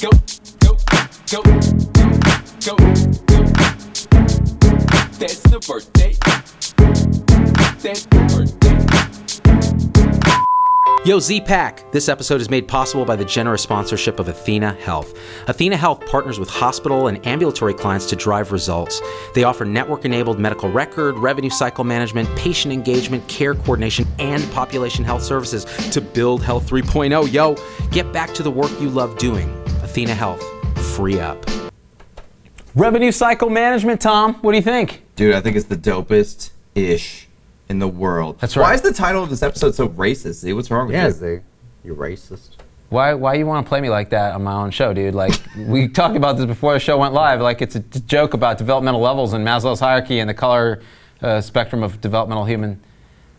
go, go, go, go, go, go. That's the birthday. That's the birthday. Yo, Z-Pack! This episode is made possible by the generous sponsorship of Athena Health. Athena Health partners with hospital and ambulatory clients to drive results. They offer network-enabled medical record, revenue cycle management, patient engagement, care coordination, and population health services to build Health 3.0. Yo, get back to the work you love doing. Athena Health. Free up. Revenue cycle management, Tom. What do you think? Dude, I think it's the dopest-ish in the world. That's right. Why is the title of this episode so racist? See, what's wrong with you? You're racist. Why you want to play me like that on my own show, dude? Like, we talked about this before the show went live. Like, it's a joke about developmental levels and Maslow's hierarchy and the color spectrum of developmental human.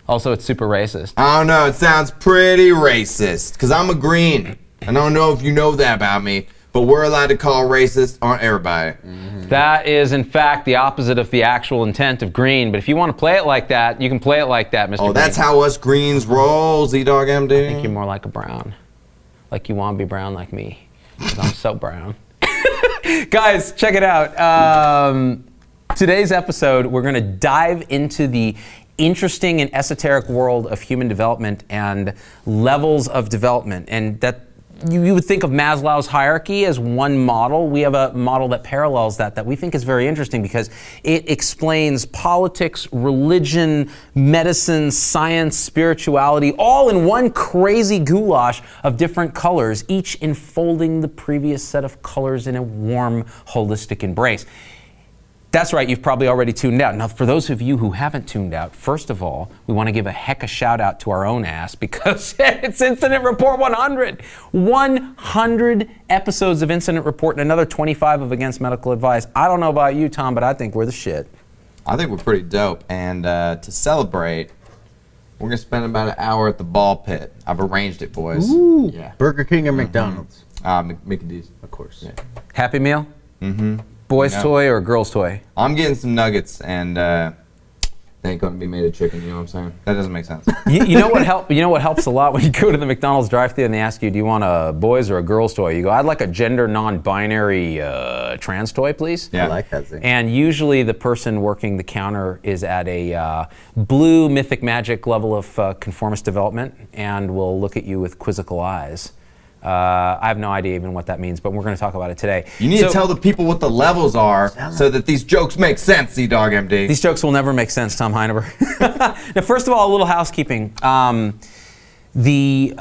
Also, it's super racist. I don't know. It sounds pretty racist. Because I'm a green. I don't know if you know that about me, but we're allowed to call racist on everybody. Mm-hmm. That is, in fact, the opposite of the actual intent of green. But if you want to play it like that, you can play it like that, Mr. Oh, Green. that's how us greens roll, Z-Dog MD. I think you're more like a brown. Like you want to be brown like me. Because I'm so brown. Guys, check it out. Today's episode, we're going to dive into the interesting and esoteric world of human development and levels of development. And that you would think of Maslow's hierarchy as one model. We have a model that parallels that we think is very interesting because it explains politics, religion, medicine, science, spirituality, all in one crazy goulash of different colors, each enfolding the previous set of colors in a warm, holistic embrace. That's right, you've probably already tuned out. Now, for those of you who haven't tuned out, first of all, we want to give a heck of a shout out to our own ass because it's Incident Report 100. 100 episodes of Incident Report and another 25 of Against Medical Advice. I don't know about you, Tom, but I think we're the shit. I think we're pretty dope. And to celebrate, we're going to spend about an hour at the ball pit. I've arranged it, boys. Ooh, Yeah. Burger King or McDonald's? Mickey D's. Of course. Yeah. Happy Meal? Mm-hmm. Boys' No. toy or girl's toy? I'm getting some nuggets, and they ain't going to be made of chicken, you know what I'm saying? That doesn't make sense. You know what helps a lot when you go to the McDonald's drive-thru and they ask you, do you want a boys or a girl's toy? You go, I'd like a gender non-binary trans toy, please. Yeah. I like that thing. And usually the person working the counter is at a blue mythic magic level of conformist development and will look at you with quizzical eyes. I have no idea even what that means, but we're going to talk about it today. You need to tell the people what the levels are so that these jokes make sense, Z-Dog MD. These jokes will never make sense, Tom Heineberg. Now, first of all, a little housekeeping. The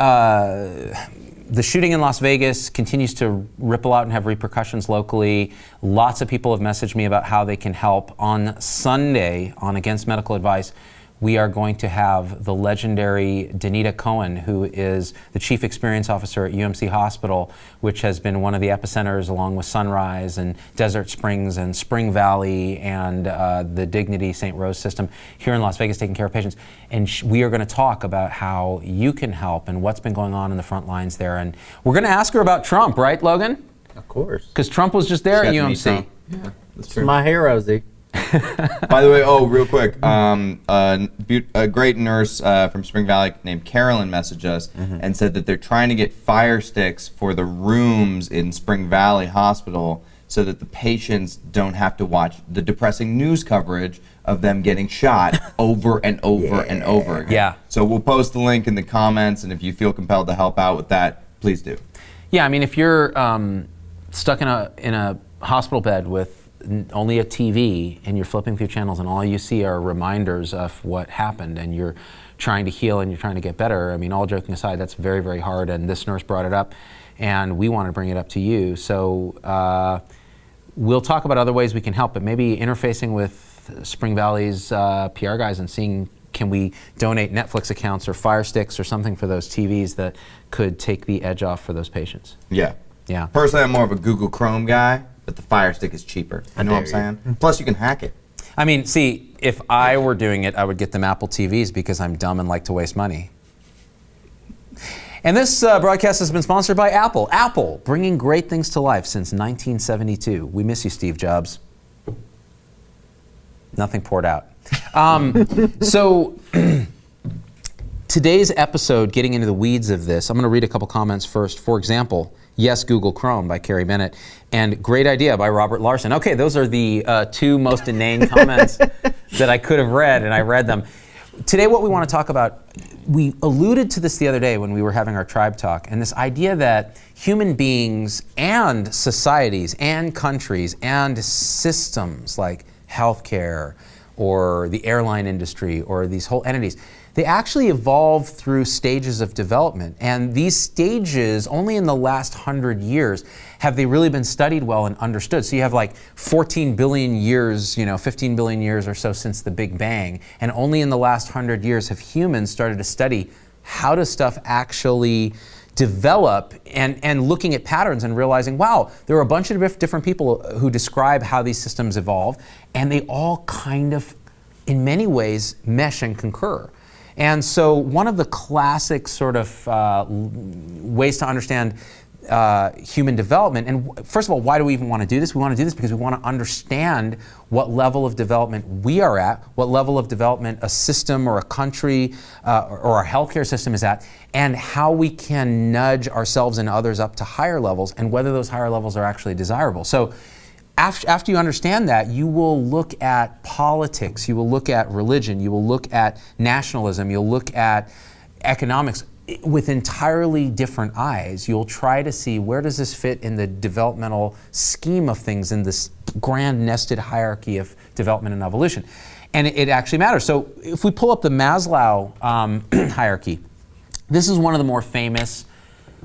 shooting in Las Vegas continues to ripple out and have repercussions locally. Lots of people have messaged me about how they can help. On Sunday, on Against Medical Advice, we are going to have the legendary Danita Cohen, who is the Chief Experience Officer at UMC Hospital, which has been one of the epicenters along with Sunrise and Desert Springs and Spring Valley and the Dignity St. Rose system here in Las Vegas taking care of patients. And we are going to talk about how you can help and what's been going on in the front lines there. And we're going to ask her about Trump, right, Logan? Of course. Because Trump was just there at UMC. Yeah, that's It's true. my hero, Z. By the way, real quick, a great nurse from Spring Valley named Carolyn messaged us and said that they're trying to get fire sticks for the rooms in Spring Valley Hospital so that the patients don't have to watch the depressing news coverage of them getting shot over and over and over again. Yeah. So we'll post the link in the comments, and if you feel compelled to help out with that, please do. Yeah, I mean, if you're stuck in a hospital bed with only a TV and you're flipping through channels and all you see are reminders of what happened and you're trying to heal and you're trying to get better, I mean, all joking aside, that's very, very hard, and this nurse brought it up and we want to bring it up to you. So we'll talk about other ways we can help, but maybe interfacing with Spring Valley's PR guys and seeing, can we donate Netflix accounts or Fire Sticks or something for those TVs that could take the edge off for those patients. Yeah. Yeah. Personally, I'm more of a Google Chrome guy, but the Fire Stick is cheaper. You know what I'm saying? Plus, you can hack it. I mean, see, if I were doing it, I would get them Apple TVs because I'm dumb and like to waste money. And this broadcast has been sponsored by Apple. Apple, bringing great things to life since 1972. We miss you, Steve Jobs. Nothing poured out. So today's episode, getting into the weeds of this, I'm going to read a couple comments first. For example, Yes, Google Chrome by Carrie Bennett, and Great Idea by Robert Larson. Okay, those are the two most inane comments that I could have read, and I read them. Today, what we want to talk about, we alluded to this the other day when we were having our tribe talk, and this idea that human beings and societies and countries and systems like healthcare or the airline industry or these whole entities, they actually evolve through stages of development. And these stages, only in the last 100 years, have they really been studied well and understood. So you have like 14 billion years, 15 billion years or so since the Big Bang. And only in the last 100 years have humans started to study how does stuff actually develop, and looking at patterns and realizing, wow, there are a bunch of different people who describe how these systems evolve, and they all kind of, in many ways, mesh and concur. And so one of the classic sort of ways to understand human development, and first of all, why do we even want to do this? We want to do this because we want to understand what level of development we are at, what level of development a system or a country or our healthcare system is at, and how we can nudge ourselves and others up to higher levels, and whether those higher levels are actually desirable. So after you understand that, you will look at politics, you will look at religion, you will look at nationalism, you'll look at economics with entirely different eyes. You'll try to see, where does this fit in the developmental scheme of things, in this grand nested hierarchy of development and evolution. And it actually matters. So if we pull up the Maslow hierarchy, this is one of the more famous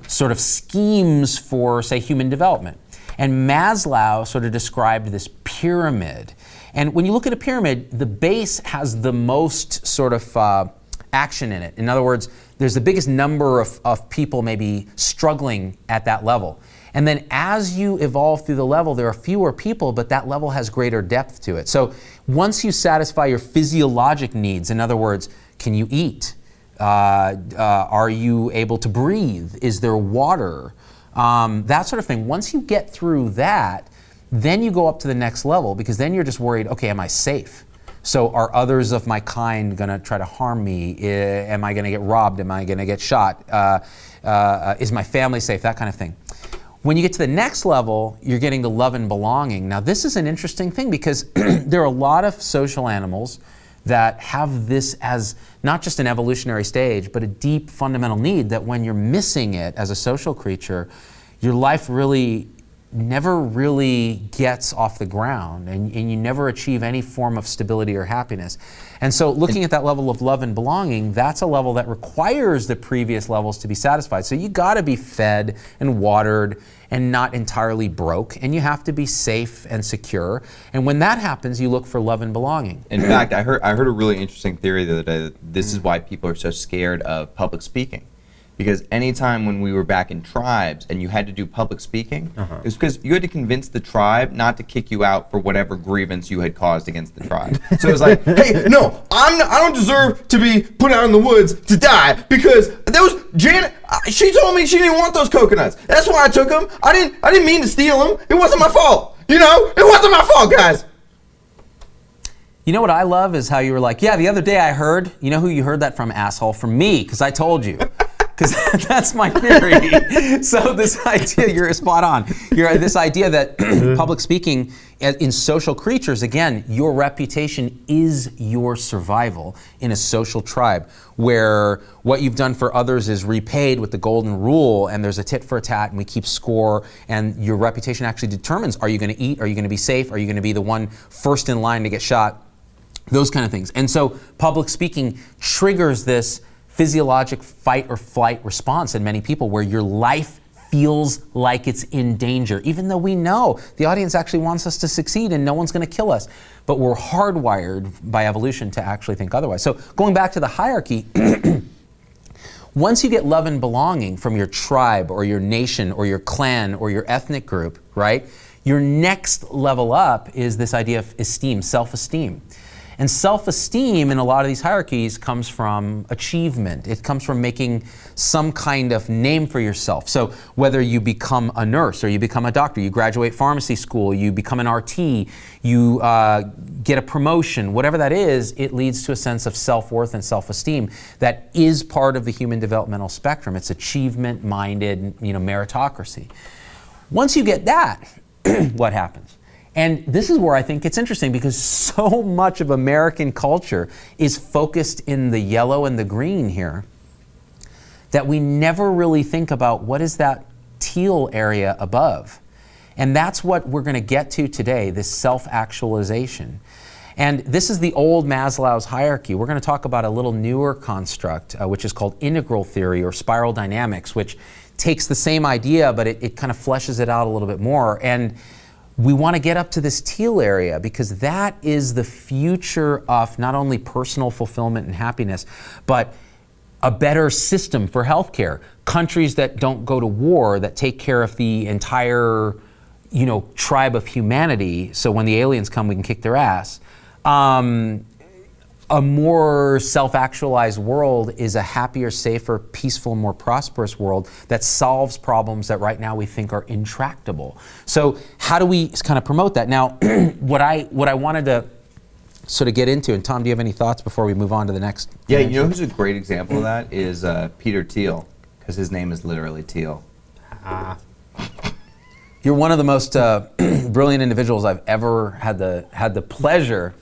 sort of schemes for, say, human development. And Maslow sort of described this pyramid. And when you look at a pyramid, the base has the most sort of action in it. In other words, there's the biggest number of people maybe struggling at that level. And then as you evolve through the level, there are fewer people, but that level has greater depth to it. So once you satisfy your physiologic needs, in other words, can you eat? Are you able to breathe? Is there water? That sort of thing. Once you get through that, then you go up to the next level, because then you're just worried, okay, am I safe? So are others of my kind going to try to harm me? Am I going to get robbed? Am I going to get shot? Is my family safe? That kind of thing. When you get to the next level, you're getting to love and belonging. Now, this is an interesting thing, because there are a lot of social animals that have this as not just an evolutionary stage, but a deep fundamental need that when you're missing it as a social creature, your life really never really gets off the ground, and you never achieve any form of stability or happiness. And so looking at that level of love and belonging, that's a level that requires the previous levels to be satisfied. So you got to be fed and watered and not entirely broke, and you have to be safe and secure. And when that happens, you look for love and belonging. In fact, I heard a really interesting theory the other day that this is why people are so scared of public speaking. Because anytime when we were back in tribes and you had to do public speaking, it was because you had to convince the tribe not to kick you out for whatever grievance you had caused against the tribe. So it was like, hey, no, I don't deserve to be put out in the woods to die because those Janet, she told me she didn't want those coconuts. That's why I took them. I didn't mean to steal them. It wasn't my fault. It wasn't my fault, guys. You know what I love is how you were like, yeah, the other day I heard, you know who you heard that from, asshole? From me, because I told you. Because that's my theory. So this idea, you're spot on. This idea that public speaking in social creatures, again, your reputation is your survival in a social tribe, where what you've done for others is repaid with the golden rule, and there's a tit for a tat, and we keep score, and your reputation actually determines, are you going to eat? Are you going to be safe? Are you going to be the one first in line to get shot? Those kind of things. And so public speaking triggers this physiologic fight or flight response in many people, where your life feels like it's in danger, even though we know the audience actually wants us to succeed and no one's going to kill us. But we're hardwired by evolution to actually think otherwise. So going back to the hierarchy, once you get love and belonging from your tribe or your nation or your clan or your ethnic group, right? Your next level up is this idea of esteem, self-esteem. And self-esteem in a lot of these hierarchies comes from achievement. It comes from making some kind of name for yourself. So whether you become a nurse or you become a doctor, you graduate pharmacy school, you become an RT, you get a promotion, whatever that is, it leads to a sense of self-worth and self-esteem that is part of the human developmental spectrum. It's achievement-minded, meritocracy. Once you get that, what happens? And this is where I think it's interesting, because so much of American culture is focused in the yellow and the green here that we never really think about what is that teal area above. And that's what we're going to get to today, this self-actualization. And this is the old Maslow's hierarchy. We're going to talk about a little newer construct, which is called integral theory or spiral dynamics, which takes the same idea, but it kind of fleshes it out a little bit more. And we want to get up to this teal area, because that is the future of not only personal fulfillment and happiness, but a better system for healthcare. Countries that don't go to war, that take care of the entire, tribe of humanity, so when the aliens come, we can kick their ass. A more self-actualized world is a happier, safer, peaceful, more prosperous world that solves problems that right now we think are intractable. So how do we kind of promote that? Now, what I wanted to sort of get into, and Tom, do you have any thoughts before we move on to the next? Yeah, you know who's a great example of that is Peter Teal, because his name is literally Teal. You're one of the most brilliant individuals I've ever had the pleasure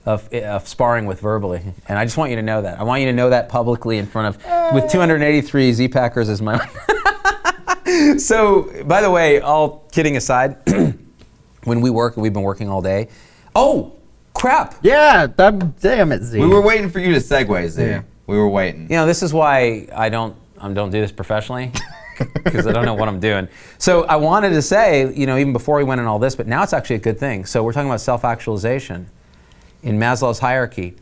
of sparring with verbally, and I just want you to know that. I want you to know that publicly in front of, with 283 Z-Packers as my So, by the way, all kidding aside, when we work, we've been working all day. Oh, crap! Yeah, damn it, Z. We were waiting for you to segue, Z. Yeah. We were waiting. This is why I don't do this professionally, because I don't know what I'm doing. So I wanted to say, even before we went in all this, but now it's actually a good thing. So we're talking about self-actualization in Maslow's hierarchy.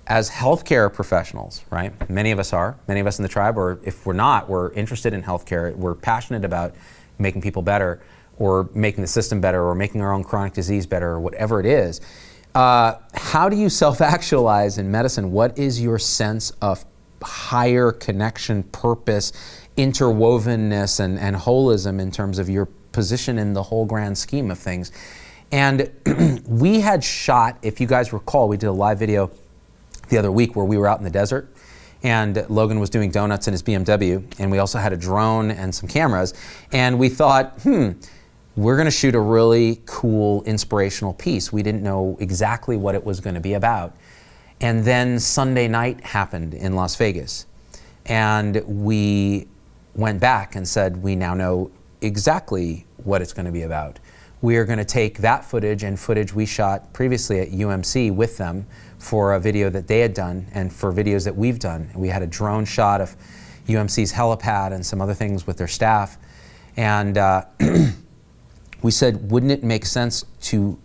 As healthcare professionals, right? Many of us in the tribe, or if we're not, we're interested in healthcare. We're passionate about making people better, or making the system better, or making our own chronic disease better, or whatever it is. How do you self-actualize in medicine? What is your sense of higher connection, purpose, interwovenness, and holism in terms of your position in the whole grand scheme of things? And we had shot, if you guys recall, we did a live video the other week where we were out in the desert, and Logan was doing donuts in his BMW, and we also had a drone and some cameras, and we thought, we're going to shoot a really cool, inspirational piece. We didn't know exactly what it was going to be about. And then Sunday night happened in Las Vegas, and we went back and said, we now know exactly what it's going to be about. We are going to take that footage and footage we shot previously at UMC with them for a video that they had done and for videos that we've done. We had a drone shot of UMC's helipad and some other things with their staff. And we said, wouldn't it make sense to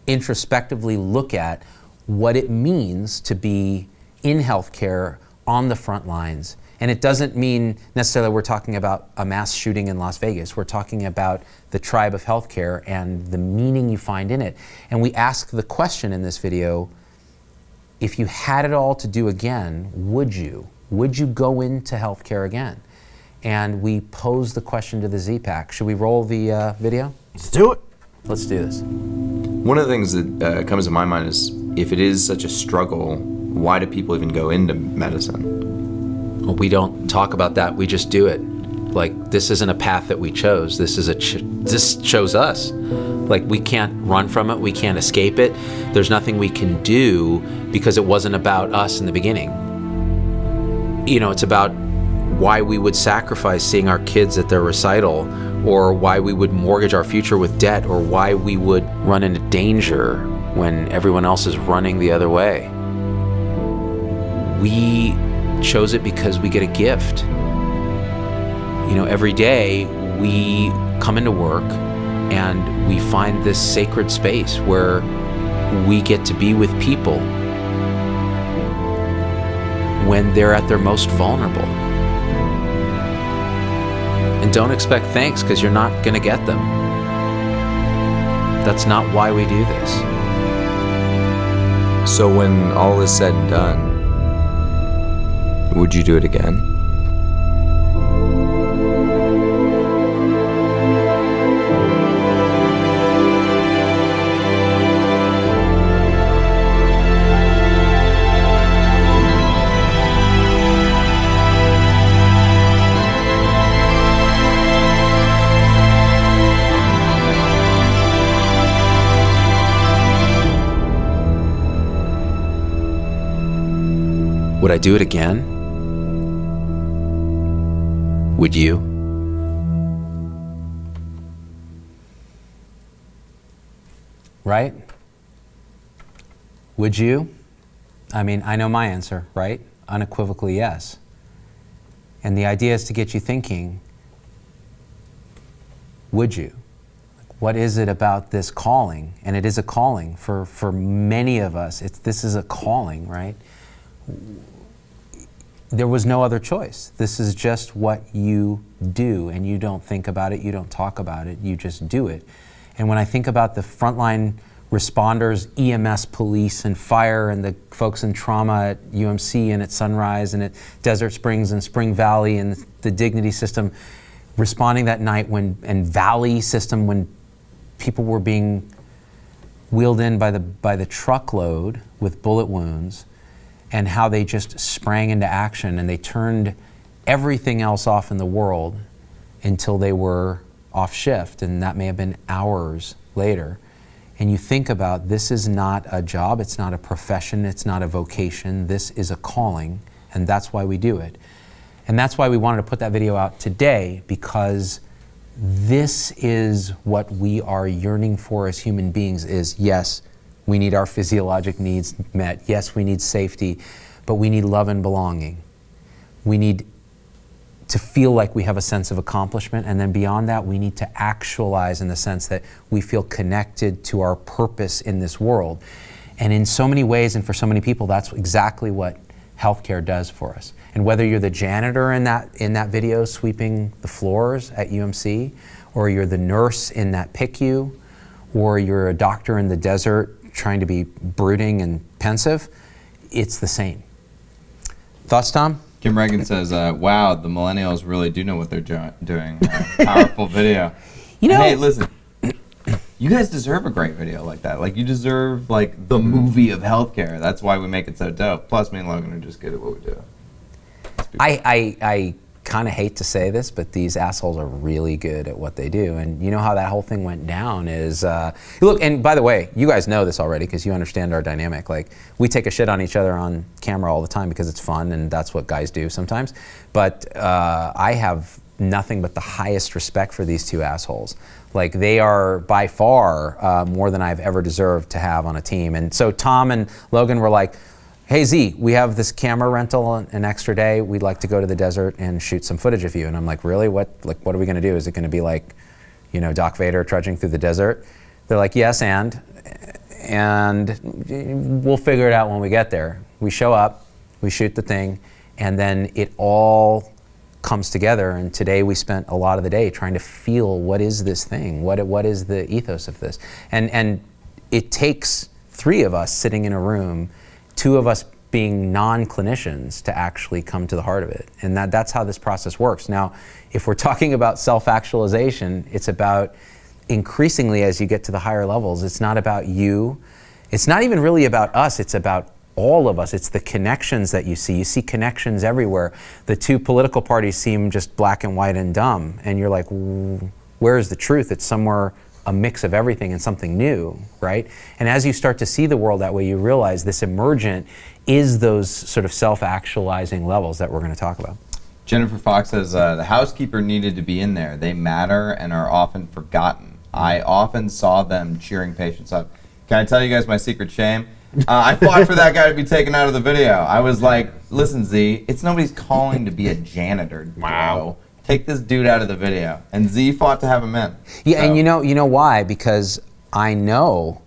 introspectively look at what it means to be in healthcare on the front lines? And it doesn't mean necessarily we're talking about a mass shooting in Las Vegas. We're talking about the tribe of healthcare and the meaning you find in it. And we ask the question in this video, if you had it all to do again, would you? Would you go into healthcare again? And we pose the question to the Z-Pack. Should we roll the video? Let's do it. Let's do this. One of the things that comes to my mind is, if it is such a struggle, why do people even go into medicine? Well, we don't talk about that. We just do it. Like, this isn't a path that we chose. This is this chose us. Like, we can't run from it. We can't escape it. There's nothing we can do because it wasn't about us in the beginning. It's about why we would sacrifice seeing our kids at their recital, or why we would mortgage our future with debt, or why we would run into danger when everyone else is running the other way. We chose it because we get a gift. Every day we come into work and we find this sacred space where we get to be with people when they're at their most vulnerable. And don't expect thanks, because you're not going to get them. That's not why we do this. So when all is said and done, would you do it again? Would I do it again? Would you? Right? Would you? I mean, I know my answer, right? Unequivocally yes. And the idea is to get you thinking, would you? What is it about this calling? And it is a calling for many of us. This is a calling, right? There was no other choice. This is just what you do, and you don't think about it, you don't talk about it, you just do it. And when I think about the frontline responders, EMS, police, and fire, and the folks in trauma at UMC and at Sunrise and at Desert Springs and Spring Valley and the Dignity system, responding that night and Valley system when people were being wheeled in by the truckload with bullet wounds, and how they just sprang into action and they turned everything else off in the world until they were off shift, and that may have been hours later. And you think about, this is not a job, it's not a profession, it's not a vocation, this is a calling, and that's why we do it. And that's why we wanted to put that video out today, because this is what we are yearning for as human beings. Is yes, we need our physiologic needs met. Yes, we need safety, but we need love and belonging. We need to feel like we have a sense of accomplishment, and then beyond that, we need to actualize in the sense that we feel connected to our purpose in this world. And in so many ways, and for so many people, that's exactly what healthcare does for us. And whether you're the janitor in that video sweeping the floors at UMC, or you're the nurse in that PICU, or you're a doctor in the desert trying to be brooding and pensive, it's the same. Thoughts, Tom? Kim Reagan says, wow, the millennials really do know what they're doing. Powerful video. You know, hey, listen, you guys deserve a great video like that. Like, you deserve, like, the movie of healthcare. That's why we make it so dope. Plus, me and Logan are just good at what we do. I kind of hate to say this, but these assholes are really good at what they do. And you know how that whole thing went down is, look, and by the way, you guys know this already because you understand our dynamic. Like, we take a shit on each other on camera all the time because it's fun and that's what guys do sometimes. But I have nothing but the highest respect for these two assholes. Like, they are by far more than I've ever deserved to have on a team. And so Tom and Logan were like, hey Z, we have this camera rental an extra day. We'd like to go to the desert and shoot some footage of you. And I'm like, really? What are we gonna do? Is it gonna be like, you know, Doc Vader trudging through the desert? They're like, yes, and we'll figure it out when we get there. We show up, we shoot the thing, and then it all comes together. And today we spent a lot of the day trying to feel, what is this thing? What is the ethos of this? And it takes three of us sitting in a room, two of us being non-clinicians, to actually come to the heart of it. And that's how this process works. Now, if we're talking about self-actualization, it's about increasingly, as you get to the higher levels, it's not about you. It's not even really about us. It's about all of us. It's the connections that you see. You see connections everywhere. The two political parties seem just black and white and dumb. And you're like, where is the truth? It's somewhere a mix of everything and something new, right? And as you start to see the world that way, you realize this emergent is those sort of self-actualizing levels that we're going to talk about. Jennifer Fox says, the housekeeper needed to be in there. They matter and are often forgotten. I often saw them cheering patients up. Can I tell you guys my secret shame? I fought for that guy to be taken out of the video. I was like, listen, Z, it's nobody's calling to be a janitor, bro. Wow. Take this dude out of the video. And Z fought to have him in. Yeah, so. And you know why? Because I know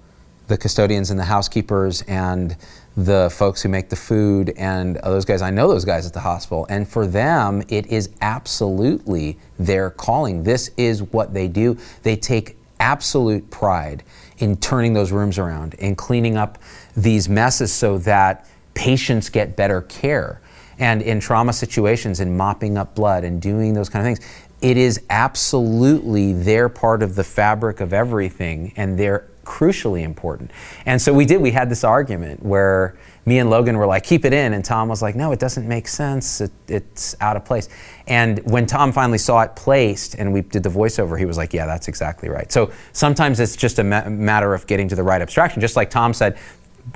the custodians and the housekeepers and the folks who make the food and those guys. I know those guys at the hospital. And for them, it is absolutely their calling. This is what they do. They take absolute pride in turning those rooms around and cleaning up these messes so that patients get better care. And in trauma situations, in mopping up blood and doing those kind of things, it is absolutely their part of the fabric of everything, and they're crucially important. And so we had this argument where me and Logan were like, keep it in, and Tom was like, no, it doesn't make sense, it's out of place. And when Tom finally saw it placed and we did the voiceover, he was like, yeah, that's exactly right. So sometimes it's just a matter of getting to the right abstraction. Just like Tom said,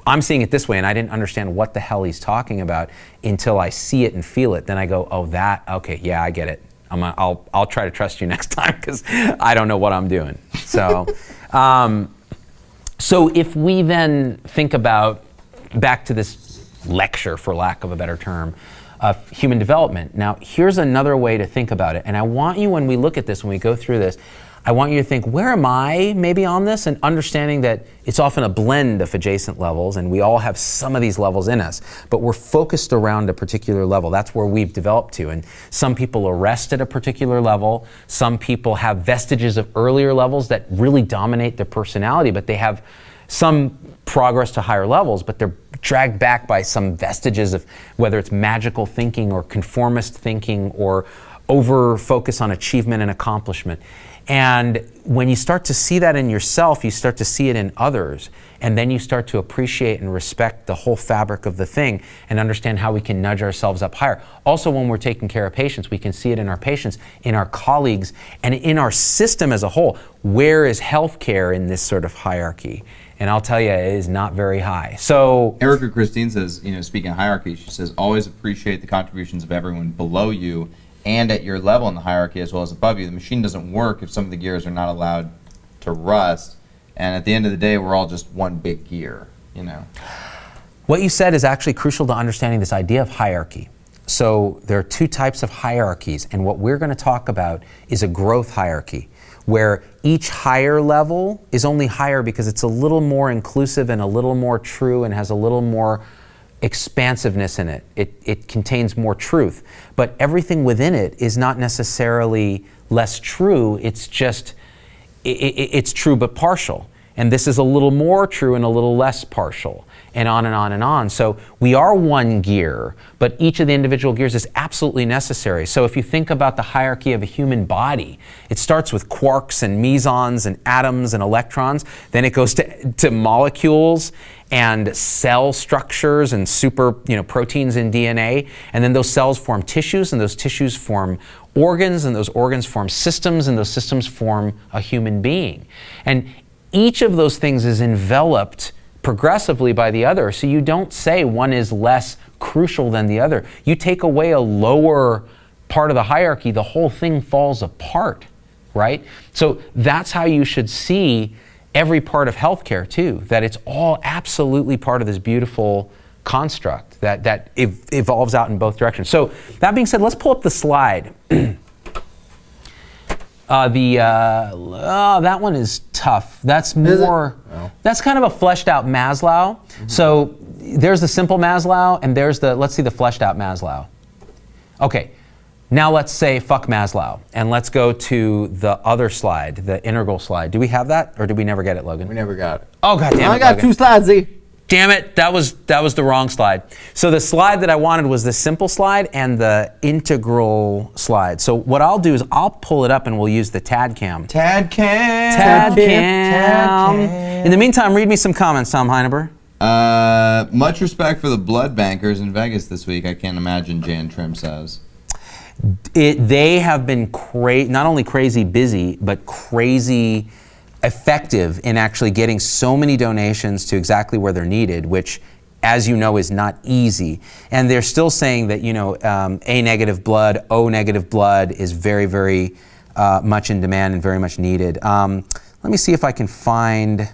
I'm seeing it this way, and I didn't understand what the hell he's talking about until I see it and feel it. Then I go, oh, okay, yeah, I get it. I'll try to trust you next time because I don't know what I'm doing. So, so if we then think about back to this lecture, for lack of a better term, of human development. Now, here's another way to think about it. And I want you, when we look at this, when we go through this, I want you to think, where am I maybe on this? And understanding that it's often a blend of adjacent levels, and we all have some of these levels in us, but we're focused around a particular level. That's where we've developed to. And some people arrest at a particular level. Some people have vestiges of earlier levels that really dominate their personality, but they have some progress to higher levels, but they're dragged back by some vestiges of whether it's magical thinking or conformist thinking or over focus on achievement and accomplishment. And when you start to see that in yourself, you start to see it in others, and then you start to appreciate and respect the whole fabric of the thing and understand how we can nudge ourselves up higher. Also, when we're taking care of patients, we can see it in our patients, in our colleagues, and in our system as a whole. Where is healthcare in this sort of hierarchy? And I'll tell you, it is not very high. So Erica Christine says, speaking of hierarchy, she says, always appreciate the contributions of everyone below you and at your level in the hierarchy as well as above you. The machine doesn't work if some of the gears are not allowed to rust. And at the end of the day, we're all just one big gear, What you said is actually crucial to understanding this idea of hierarchy. So there are two types of hierarchies, and what we're going to talk about is a growth hierarchy, where each higher level is only higher because it's a little more inclusive and a little more true and has a little more expansiveness in it. It contains more truth. But everything within it is not necessarily less true, it's just, it's true but partial. And this is a little more true and a little less partial, and on and on and on. So we are one gear, but each of the individual gears is absolutely necessary. So if you think about the hierarchy of a human body, it starts with quarks and mesons and atoms and electrons, then it goes to molecules and cell structures and super proteins in DNA, and then those cells form tissues, and those tissues form organs, and those organs form systems, and those systems form a human being. And each of those things is enveloped progressively by the other, so you don't say one is less crucial than the other. You take away a lower part of the hierarchy, the whole thing falls apart, right? So that's how you should see every part of healthcare too, that it's all absolutely part of this beautiful construct that evolves out in both directions. So that being said, let's pull up the slide. That one is tough. That's more, that's kind of a fleshed out Maslow. Mm-hmm. So there's the simple Maslow, and there's let's see the fleshed out Maslow. Okay, now let's say fuck Maslow, and let's go to the other slide, the integral slide. Do we have that, or did we never get it, Logan? We never got it. Oh, God damn it, I got Logan. 2 slides, Z. Damn it, that was the wrong slide. So the slide that I wanted was the simple slide and the integral slide. So what I'll do is I'll pull it up and we'll use the TAD cam. Tad cam. TAD cam. In the meantime, read me some comments, Tom Heineber. Much respect for the blood bankers in Vegas this week. I can't imagine, Jan Trim says. They have been not only crazy busy, but crazy effective in actually getting so many donations to exactly where they're needed, which, as you know, is not easy. And they're still saying that, A negative blood, O negative blood is very, very much in demand and very much needed. Let me see if I can find,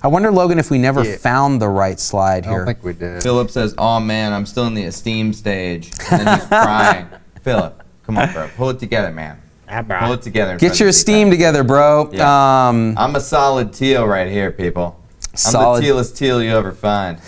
I wonder, Logan, if we never found the right slide here. I don't think we did. Philip says, oh man, I'm still in the esteem stage. And then he's crying. Philip, come on, bro. Pull it together, man. Pull it together. Get your esteem together, bro. Yeah. I'm a solid teal right here, people. I'm the tealest teal you ever find.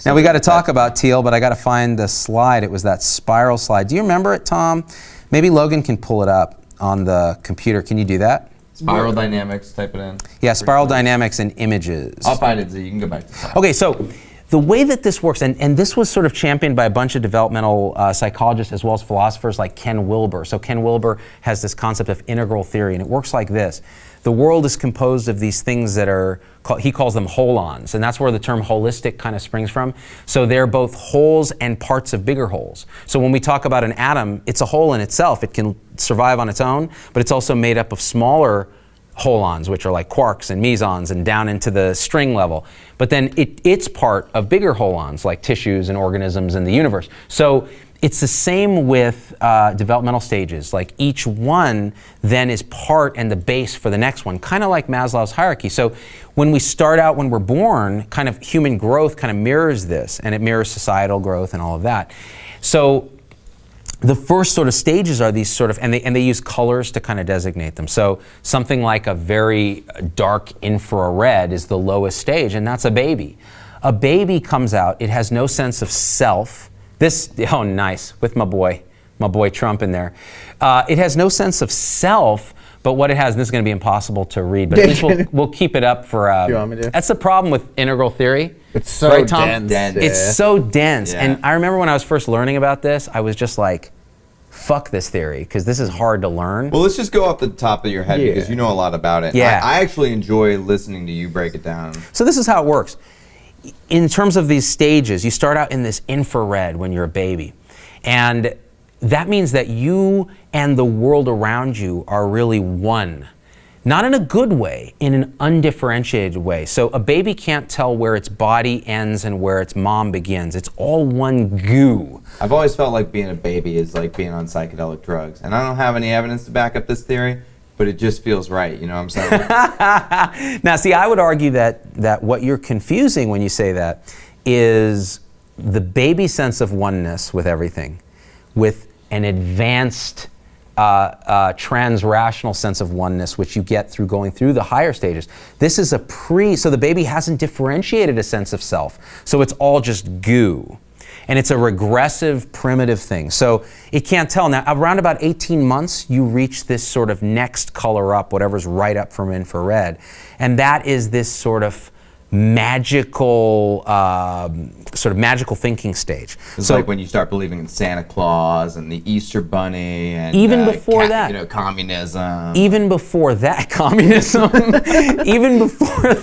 Now we got to talk about teal, but I got to find the slide. It was that spiral slide. Do you remember it, Tom? Maybe Logan can pull it up on the computer. Can you do that? Spiral dynamics, type it in. Yeah, spiral dynamics and images. I'll find it, Z. You can go back to that. Okay, so the way that this works, and this was sort of championed by a bunch of developmental psychologists as well as philosophers like Ken Wilber. So Ken Wilber has this concept of integral theory, and it works like this. The world is composed of these things that are, he calls them holons, and that's where the term holistic kind of springs from. So they're both wholes and parts of bigger wholes. So when we talk about an atom, it's a whole in itself. It can survive on its own, but it's also made up of smaller holons, which are like quarks and mesons and down into the string level. But then it's part of bigger holons like tissues and organisms in the universe. So it's the same with developmental stages. Like each one then is part and the base for the next one, kind of like Maslow's hierarchy. So when we start out, when we're born, kind of human growth kind of mirrors this, and it mirrors societal growth and all of that. So the first sort of stages are these sort of, and they use colors to kind of designate them. So something like a very dark infrared is the lowest stage, and that's a baby. A baby comes out, it has no sense of self. This, oh nice, with my boy Trump in there. It has no sense of self, but what it has, and this is going to be impossible to read, but at least we'll keep it up for, you want me to? That's the problem with integral theory. It's so right, Tom? dense. It's so dense. Yeah. And I remember when I was first learning about this, I was just like, fuck this theory, because this is hard to learn. Well, let's just go off the top of your head Yeah. because you know a lot about it. Yeah. I actually enjoy listening to you break it down. So this is how it works. In terms of these stages, you start out in this infrared when you're a baby. And that means that you and the world around you are really one. Not in a good way, in an undifferentiated way. So a baby can't tell where its body ends and where its mom begins. It's all one goo. I've always felt like being a baby is like being on psychedelic drugs. And I don't have any evidence to back up this theory, but it just feels right, you know what I'm saying? Now, see, I would argue that what you're confusing when you say that is the baby sense of oneness with everything, with an advanced trans-rational sense of oneness, which you get through going through the higher stages. This is so the baby hasn't differentiated a sense of self, so it's all just goo. And it's a regressive, primitive thing. So it can't tell. Now, around about 18 months, you reach this sort of next color up, whatever's right up from infrared. And that is this sort of magical thinking stage. It's so like when you start believing in Santa Claus and the Easter Bunny and even before that, communism. Even before that, communism. even before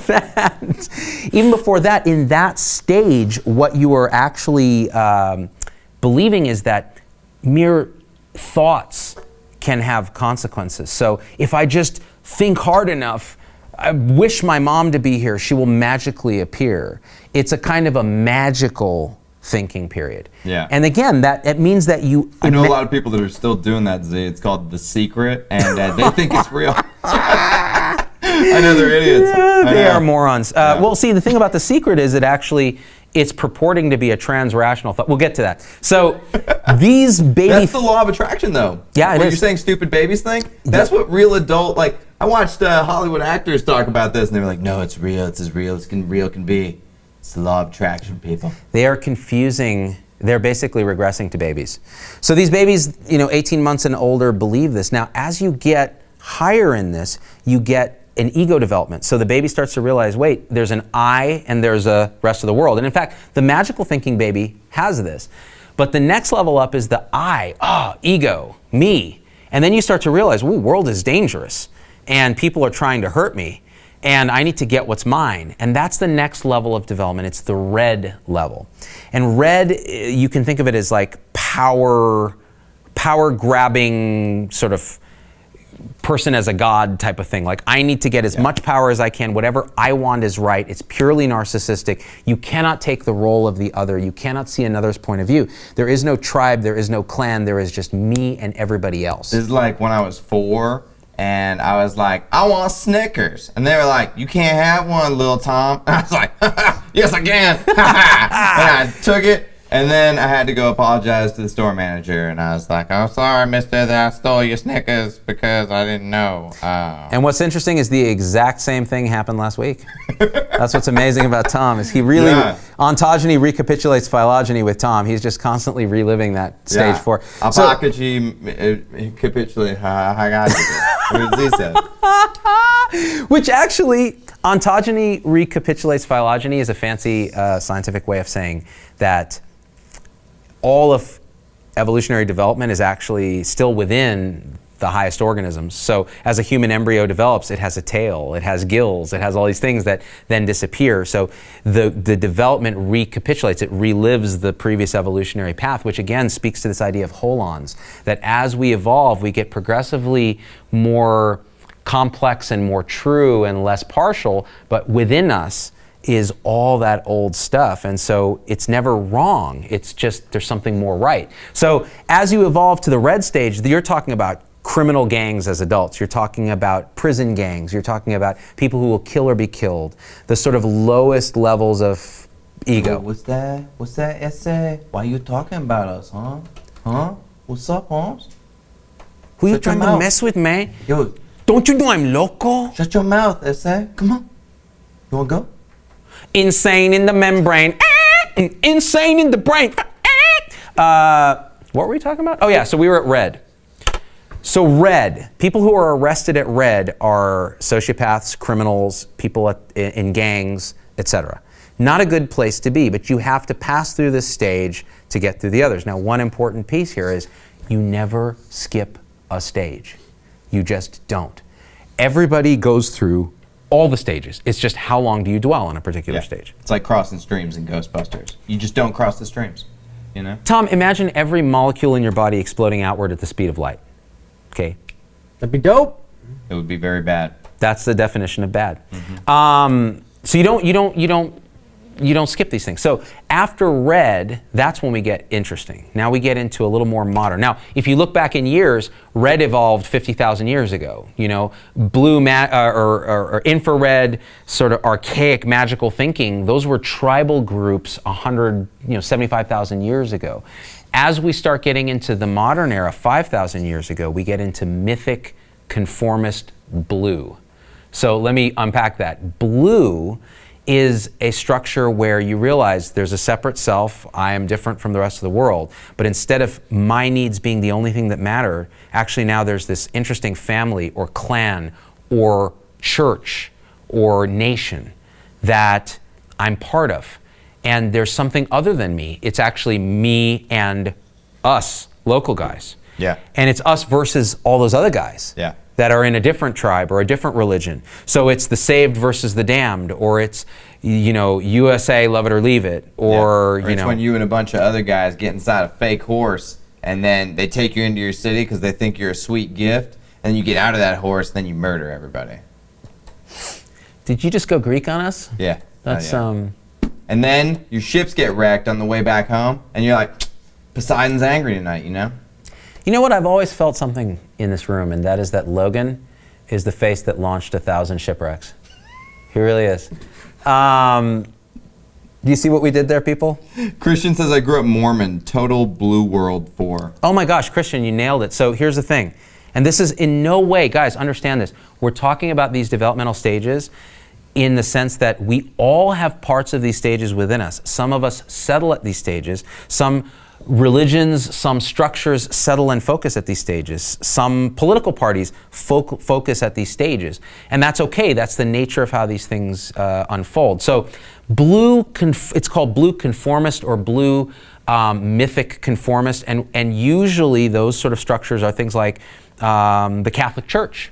that, in that stage, what you are actually believing is that mere thoughts can have consequences. So if I just think hard enough, I wish my mom to be here, she will magically appear. It's a kind of a magical thinking period. Yeah. And again, it means that you... I know a lot of people that are still doing that, Z. It's called The Secret, and they think it's real. I know they're idiots. They are morons. Well, see, the thing about The Secret is it's purporting to be a trans-rational thought. We'll get to that. So these baby... That's the law of attraction, though. Yeah, it What is. you're saying stupid babies think? That's what real adult, like, I watched Hollywood actors talk about this, and they were like, no, it's real. It's as real as real can be. It's the law of attraction, people. They are confusing... They're basically regressing to babies. So these babies, 18 months and older believe this. Now, as you get higher in this, you get an ego development. So the baby starts to realize, wait, there's an I and there's a rest of the world. And in fact, the magical thinking baby has this. But the next level up is the I, ego, me. And then you start to realize, ooh, world is dangerous. And people are trying to hurt me. And I need to get what's mine. And that's the next level of development. It's the red level. And red, you can think of it as like power grabbing sort of person as a god type of thing. Like, I need to get as much power as I can. Whatever I want is right. It's purely narcissistic. You cannot take the role of the other. You cannot see another's point of view. There is no tribe. There is no clan. There is just me and everybody else. This is like when I was 4 and I was like, I want Snickers. And they were like, you can't have one, little Tom. And I was like, yes, I can. And I took it. And then I had to go apologize to the store manager, and I was like, "Oh, sorry, mister, that I stole your Snickers because I didn't know." And what's interesting is the exact same thing happened last week. That's what's amazing about Tom, is he really, ontogeny recapitulates phylogeny with Tom. He's just constantly reliving that stage 4. Apology capitulate. I got you. Which actually, ontogeny recapitulates phylogeny is a fancy scientific way of saying that all of evolutionary development is actually still within the highest organisms. So as a human embryo develops, it has a tail, it has gills, it has all these things that then disappear. So the development recapitulates, it relives the previous evolutionary path, which again speaks to this idea of holons, that as we evolve, we get progressively more complex and more true and less partial, but within us is all that old stuff. And so it's never wrong. It's just there's something more right. So as you evolve to the red stage, you're talking about criminal gangs as adults. You're talking about prison gangs. You're talking about people who will kill or be killed. The sort of lowest levels of ego. What's that? What's that essay? Why you talking about us, huh? Huh? What's up, Holmes? Who you Shut your trying to mouth. mess with, man? Yo, Don't you know I'm loco? shut your mouth, essay. Come on. You wanna go? Insane in the membrane. Insane in the brain. What were we talking about? Oh yeah, so we were at red. So red, people who are arrested at red are sociopaths, criminals, people in gangs, etc. Not a good place to be, but you have to pass through this stage to get through the others. Now, one important piece here is you never skip a stage. You just don't. Everybody goes through all the stages. It's just how long do you dwell on a particular stage. It's like crossing streams in Ghostbusters. You just don't cross the streams, you know? Tom, imagine every molecule in your body exploding outward at the speed of light. Okay, That'd be dope. It would be very bad. that's the definition of bad. So you don't skip these things. So after red, that's when we get interesting. Now we get into a little more modern. Now, if you look back in years, red evolved 50,000 years ago. You know, blue or infrared, sort of archaic magical thinking. Those were tribal groups 75,000 years ago. As we start getting into the modern era, 5,000 years ago, we get into mythic conformist blue. So let me unpack that. Blue is a structure where you realize there's a separate self, I am different from the rest of the world, but instead of my needs being the only thing that matter, actually now there's this interesting family or clan or church or nation that I'm part of. And there's something other than me. It's actually me and us, local guys. Yeah. And it's us versus all those other guys. Yeah. That are in a different tribe or a different religion. So it's the saved versus the damned, or it's, USA, love it or leave it, or, it's when you and a bunch of other guys get inside a fake horse and then they take you into your city because they think you're a sweet gift, and you get out of that horse, then you murder everybody. Did you just go Greek on us? Yeah. That's, And then your ships get wrecked on the way back home, and you're like, Poseidon's angry tonight, you know? You know what? I've always felt something in this room, and that is that Logan is the face that launched 1,000 shipwrecks. He really is. Do you see what we did there, people? Christian says, I grew up Mormon, total blue world 4. Oh my gosh, Christian, you nailed it. So here's the thing, and this is in no way, guys, understand this. We're talking about these developmental stages in the sense that we all have parts of these stages within us. Some of us settle at these stages. Some religions, some structures settle and focus at these stages. Some political parties focus at these stages. And that's okay. That's the nature of how these things unfold. So it's called blue conformist or blue mythic conformist. And usually those sort of structures are things like the Catholic Church,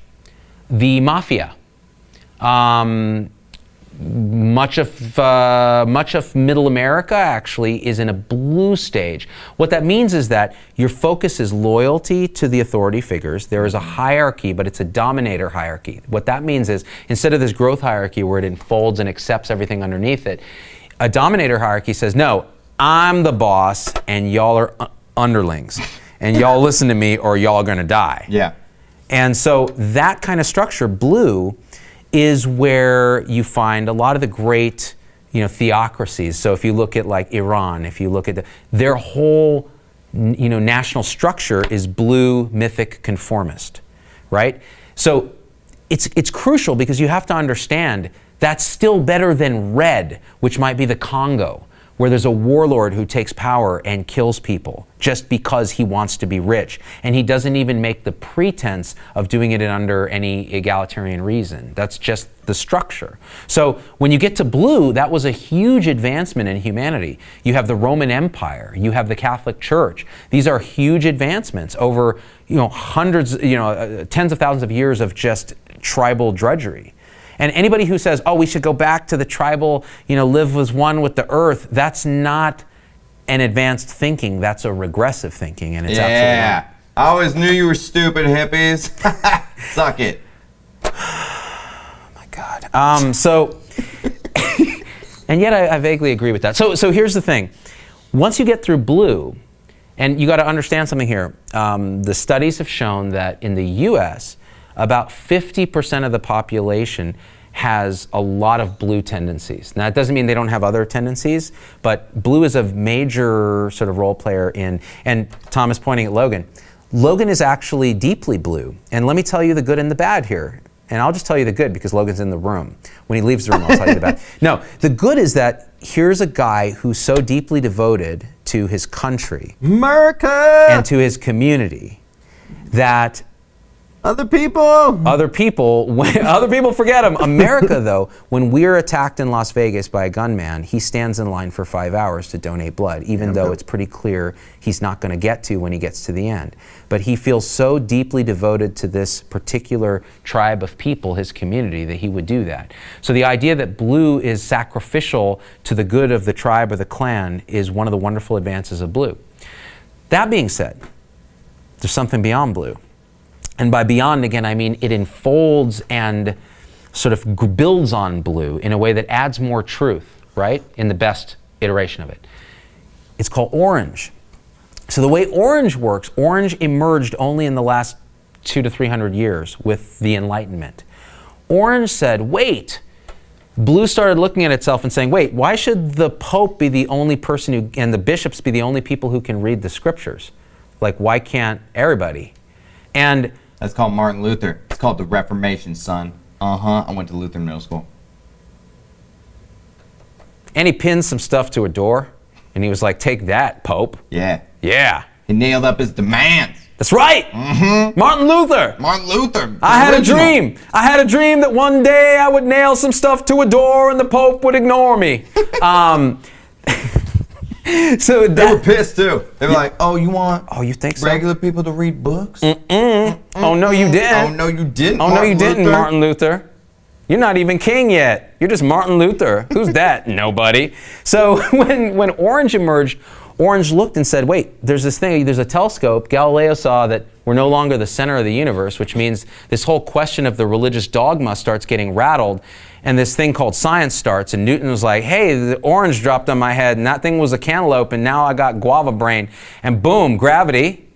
the mafia, much of Middle America actually is in a blue stage. What that means is that your focus is loyalty to the authority figures. There is a hierarchy, but it's a dominator hierarchy. What that means is instead of this growth hierarchy where it enfolds and accepts everything underneath it, a dominator hierarchy says, no, I'm the boss and y'all are underlings. And y'all listen to me or y'all are gonna die. Yeah. And so that kind of structure, blue, is where you find a lot of the great, theocracies. So if you look at like Iran, if you look at their whole national structure is blue, mythic, conformist, right? So it's crucial because you have to understand that's still better than red, which might be the Congo, where there's a warlord who takes power and kills people just because he wants to be rich. And he doesn't even make the pretense of doing it under any egalitarian reason. That's just the structure. So when you get to blue, that was a huge advancement in humanity. You have the Roman Empire, you have the Catholic Church. These are huge advancements over hundreds, tens of thousands of years of just tribal drudgery. And anybody who says, oh, we should go back to the tribal, live as one with the earth, that's not an advanced thinking, that's a regressive thinking, and it's absolutely wrong. I always knew you were stupid, hippies. Suck it. Oh my God. And yet I vaguely agree with that. So here's the thing. Once you get through blue, and you got to understand something here, the studies have shown that in the US, about 50% of the population has a lot of blue tendencies. Now, it doesn't mean they don't have other tendencies, but blue is a major sort of role player in, and Tom is pointing at Logan. Logan is actually deeply blue. And let me tell you the good and the bad here. And I'll just tell you the good because Logan's in the room. When he leaves the room, I'll tell you the bad. No, the good is that here's a guy who's so deeply devoted to his country America and to his community that other people forget him. America, though, when we're attacked in Las Vegas by a gunman, he stands in line for 5 hours to donate blood, even though it's pretty clear he's not going to get to when he gets to the end. But he feels so deeply devoted to this particular tribe of people, his community, that he would do that. So the idea that blue is sacrificial to the good of the tribe or the clan is one of the wonderful advances of blue. That being said, there's something beyond blue. And by beyond, again, I mean it enfolds and sort of builds on blue in a way that adds more truth, right? In the best iteration of it. It's called orange. So the way orange works, orange emerged only in the last 200 to 300 years with the Enlightenment. Orange said, wait. Blue started looking at itself and saying, wait, why should the Pope be the only person and the bishops be the only people who can read the scriptures? Like, why can't everybody? And that's called Martin Luther. It's called the Reformation, son. I went to Lutheran middle school. And he pinned some stuff to a door, and he was like, take that, Pope. Yeah. Yeah. He nailed up his demands. That's right. Martin Luther. Martin Luther. I had a dream. I had a dream that one day I would nail some stuff to a door and the Pope would ignore me. So they were pissed too. They were like, "Oh, you want? Oh, you think so? Regular people to read books? Oh no, you didn't. Oh no, you didn't. Oh no, you didn't, Martin Luther. You're not even king yet. You're just Martin Luther. Who's that? Nobody." So when Orange emerged, Orange looked and said, "Wait, there's this thing. There's a telescope." Galileo saw that we're no longer the center of the universe, which means this whole question of the religious dogma starts getting rattled. And this thing called science starts, and Newton was like, hey, the orange dropped on my head, and that thing was a cantaloupe, and now I got guava brain. And boom, gravity.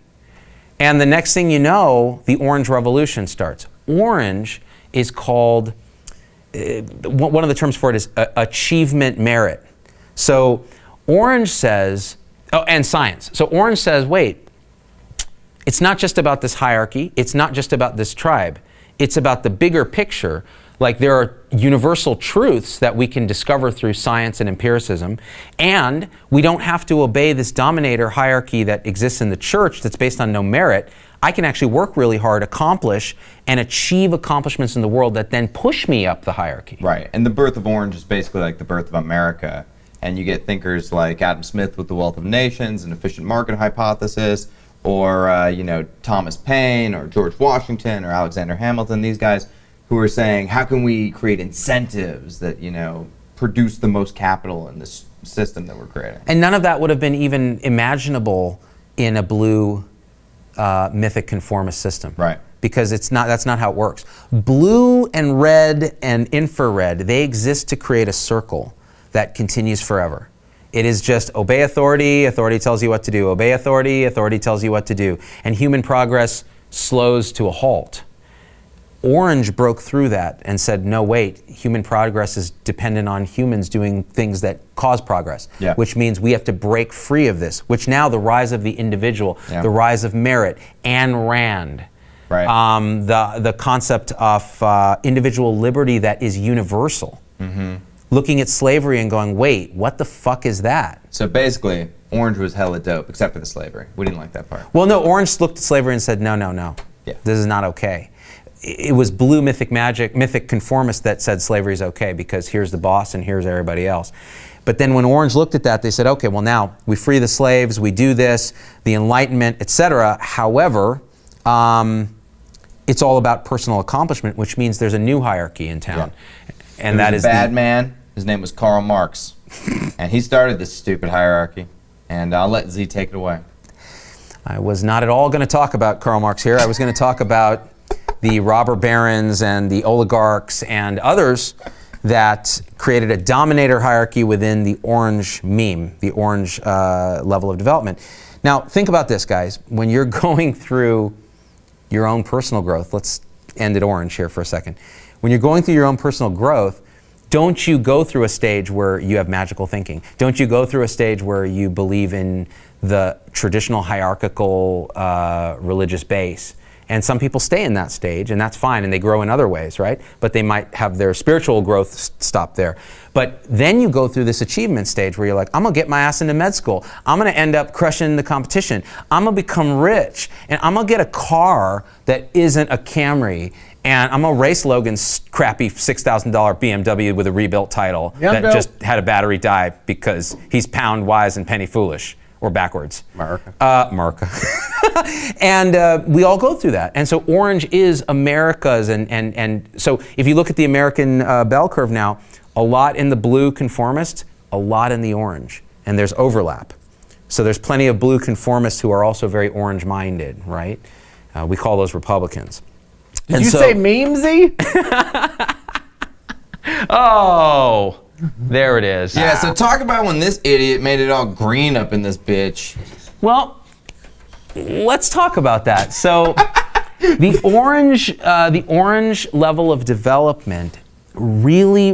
And the next thing you know, the Orange Revolution starts. Orange is called, one of the terms for it is achievement merit. So Orange says, oh, and science. So Orange says, wait, it's not just about this hierarchy, it's not just about this tribe, it's about the bigger picture. Like there are universal truths that we can discover through science and empiricism, and we don't have to obey this dominator hierarchy that exists in the church that's based on no merit. I can actually work really hard, accomplish, and achieve accomplishments in the world that then push me up the hierarchy. Right, and the birth of Orange is basically like the birth of America, and you get thinkers like Adam Smith with The Wealth of Nations and Efficient Market Hypothesis, or Thomas Paine, or George Washington, or Alexander Hamilton, these guys who are saying, how can we create incentives that, produce the most capital in this system that we're creating? And none of that would have been even imaginable in a blue mythic conformist system. Right. Because that's not how it works. Blue and red and infrared, they exist to create a circle that continues forever. It is just obey authority, authority tells you what to do. Obey authority, authority tells you what to do. And human progress slows to a halt. Orange broke through that and said, no, wait, human progress is dependent on humans doing things that cause progress, Yeah. which means we have to break free of this, which now the rise of the individual, Yeah. the rise of merit, Ayn Rand, Right. the concept of individual liberty that is universal. Looking at slavery and going, wait, what the fuck is that? So basically, Orange was hella dope, except for the slavery. We didn't like that part. Well, no, Orange looked at slavery and said, no, no, no. Yeah. This is not okay. It was blue mythic conformists that said slavery is okay because here's the boss and here's everybody else. But then when Orange looked at that, they said, okay, well now we free the slaves, we do this, the Enlightenment, etc. However, it's all about personal accomplishment, which means there's a new hierarchy in town. And There that was is a bad man. His name was Karl Marx. And he started this stupid hierarchy. And I'll let Z take it away. I was not at all going to talk about Karl Marx here. I was going to talk about the robber barons and the oligarchs and others that created a dominator hierarchy within the orange meme, the orange level of development. Now, think about this, guys. When you're going through your own personal growth, let's end at orange here for a second. When you're going through your own personal growth, don't you go through a stage where you have magical thinking? Don't you go through a stage where you believe in the traditional hierarchical religious base? And some people stay in that stage, and that's fine, and they grow in other ways, right? But they might have their spiritual growth stop there. But then you go through this achievement stage where you're like, I'm gonna get my ass into med school. I'm gonna end up crushing the competition. I'm gonna become rich, and I'm gonna get a car that isn't a Camry, and I'm gonna race Logan's crappy $6,000 BMW with a rebuilt title that just had a battery die because he's pound wise and penny foolish. Or backwards. America. America. And we all go through that. And so orange is America's. And so if you look at the American bell curve now, a lot in the blue conformist, a lot in the orange. And there's overlap. So there's plenty of blue conformists who are also very orange-minded, right? We call those Republicans. Did you say memesy? Oh, there it is. Yeah, so talk about when this idiot made it all green up in this bitch. Well, let's talk about that. So the orange level of development really,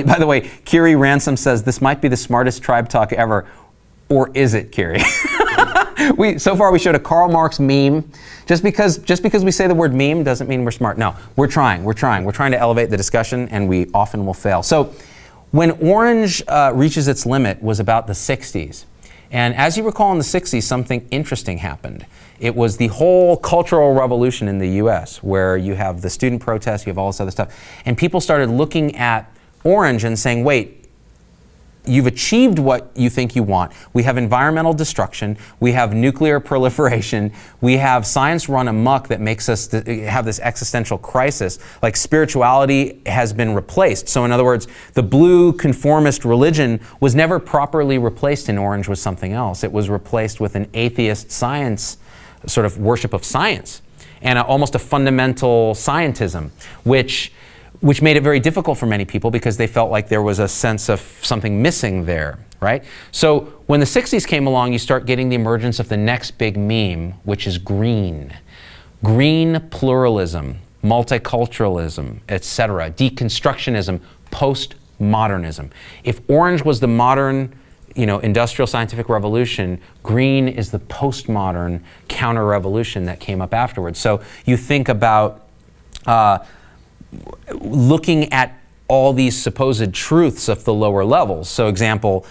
by the way, Kiri Ransom says this might be the smartest tribe talk ever. Or is it, Kiri? So far we showed a Karl Marx meme. Just because we say the word meme doesn't mean we're smart. No, we're trying to elevate the discussion, and we often will fail. So when orange reaches its limit was about the 60s. And as you recall, in the 60s, something interesting happened. It was the whole cultural revolution in the US, where you have the student protests, you have all this other stuff. And people started looking at orange and saying, wait, you've achieved what you think you want. We have environmental destruction. We have nuclear proliferation. We have science run amok that makes us have this existential crisis. Like spirituality has been replaced. So in other words, the blue conformist religion was never properly replaced in orange with something else. It was replaced with an atheist science, sort of worship of science, and almost a fundamental scientism, which made it very difficult for many people because they felt like there was a sense of something missing there, right? So when the 60s came along, you start getting the emergence of the next big meme, which is green. Green pluralism, multiculturalism, etc., deconstructionism, postmodernism. If orange was the modern, industrial scientific revolution, green is the postmodern counter-revolution that came up afterwards. So you think about looking at all these supposed truths of the lower levels. So example,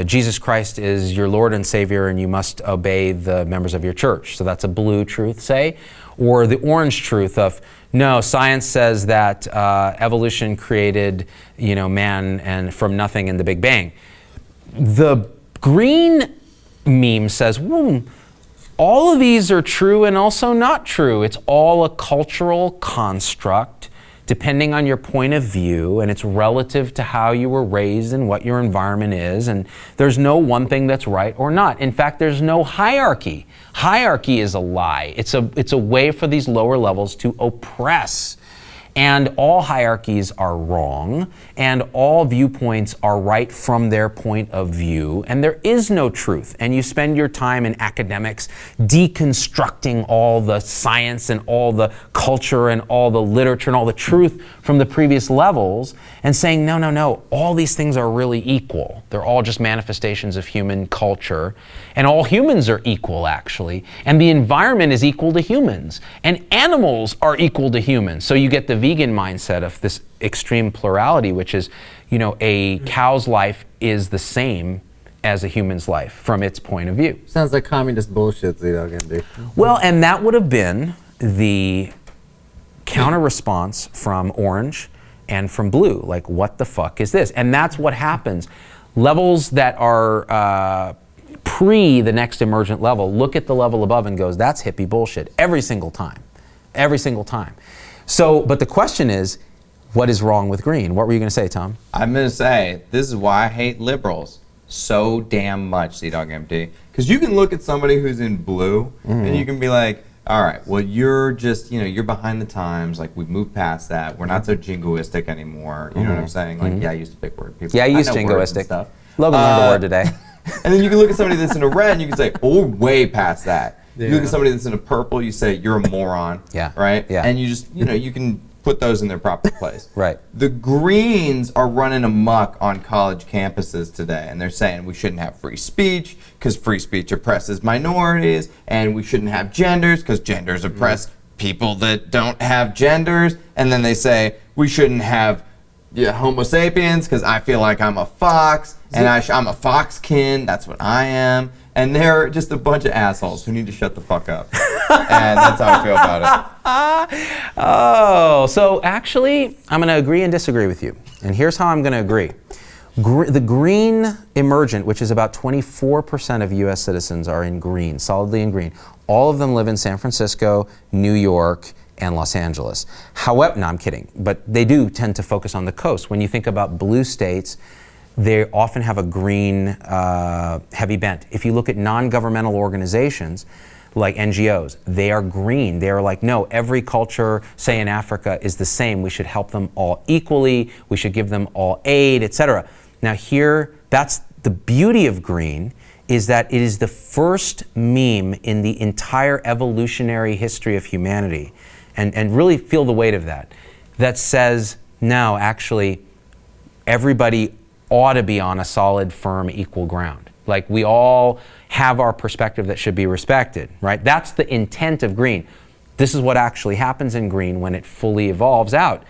Jesus Christ is your Lord and Savior and you must obey the members of your church. So that's a blue truth, say. Or the orange truth of, no, science says that evolution created, man and from nothing in the Big Bang. The green meme says, all of these are true and also not true. It's all a cultural construct depending on your point of view, and it's relative to how you were raised and what your environment is, and there's no one thing that's right or not. In fact, there's no hierarchy. Hierarchy is a lie. It's a way for these lower levels to oppress. and all hierarchies are wrong, and all viewpoints are right from their point of view, and there is no truth. And you spend your time in academics deconstructing all the science and all the culture and all the literature and all the truth from the previous levels and saying, no, no, no, all these things are really equal. They're all just manifestations of human culture, and all humans are equal, actually, and the environment is equal to humans, and animals are equal to humans. So you get the vegan mindset of this extreme plurality, which is, you know, a cow's life is the same as a human's life from its point of view. Sounds like communist bullshit, Andy. Well, and that would have been the counter response from orange and from blue. Like, what the fuck is this? And that's what happens. Levels that are pre the next emergent level look at the level above and goes, that's hippie bullshit, every single time. Every single time. So, but the question is, what is wrong with green? What were you going to say, Tom? I'm going to say, this is why I hate liberals so damn much, CDawgMD. Because you can look at somebody who's in blue, and you can be like, all right, well, you're just, you know, you're behind the times. Like, we've moved past that. We're not so jingoistic anymore. You know what I'm saying? Like, yeah, I used to pick word people. Yeah, I used know words and jingoistic. stuff. Logan learned a word today. And then you can look at somebody that's in a red, and you can say, oh, we're way past that. Yeah. You look at somebody that's in a purple, you say, you're a moron. Yeah. Right? Yeah. And you just, you know, you can put those in their proper place. Right. The Greens are running amok on college campuses today, and they're saying we shouldn't have free speech because free speech oppresses minorities, and we shouldn't have genders because genders oppress people that don't have genders. And then they say we shouldn't have Homo sapiens because I feel like I'm a fox, and I'm a foxkin. That's what I am. And they're just a bunch of assholes who need to shut the fuck up. And that's how I feel about it. Oh, so actually, I'm going to agree and disagree with you. And here's how I'm going to agree. The green emergent, which is about 24% of US citizens are in green, solidly in green. All of them live in San Francisco, New York, and Los Angeles. However, no, I'm kidding, but they do tend to focus on the coast. When you think about blue states, they often have a green heavy bent. If you look at non-governmental organizations like NGOs, they are green. They are like, no, every culture, say in Africa, is the same. We should help them all equally. We should give them all aid, etc. Now here, that's the beauty of green, is that it is the first meme in the entire evolutionary history of humanity, and really feel the weight of that says, no, actually, everybody ought to be on a solid, firm, equal ground. Like, we all have our perspective that should be respected, right? That's the intent of green. This is what actually happens in green when it fully evolves out,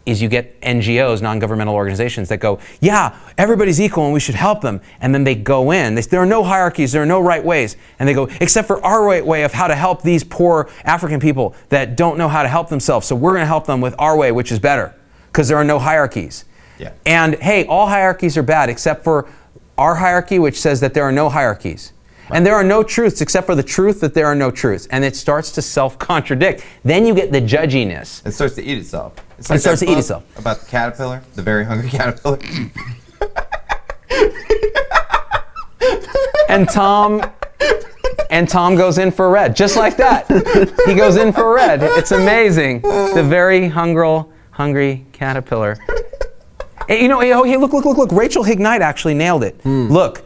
is you get NGOs, non-governmental organizations, that go, yeah, everybody's equal and we should help them. And then they go in, there are no hierarchies, there are no right ways. And they go, except for our right way of how to help these poor African people that don't know how to help themselves. So we're going to help them with our way, which is better, because there are no hierarchies. Yeah. And hey, all hierarchies are bad except for our hierarchy, which says that there are no hierarchies. Right. And there are no truths except for the truth that there are no truths. And it starts to self-contradict. Then you get the judginess. It starts to eat itself. It starts to eat itself. About the caterpillar, the very hungry caterpillar. And Tom goes in for red, just like that. He goes in for red. It's amazing. The very hungry caterpillar. Hey, you know, hey, look. Rachel Hignite actually nailed it. Look,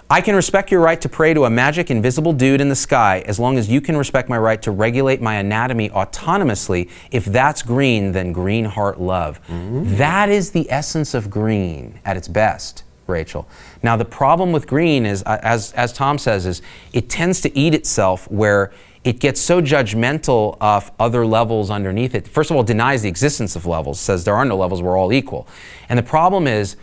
I can respect your right to pray to a magic invisible dude in the sky as long as you can respect my right to regulate my anatomy autonomously. If that's green, then green heart love. That is the essence of green at its best, Rachel. Now, the problem with green is, as Tom says, is it tends to eat itself, where it gets so judgmental of other levels underneath it. First of all, denies the existence of levels, says there are no levels, we're all equal. And the problem is,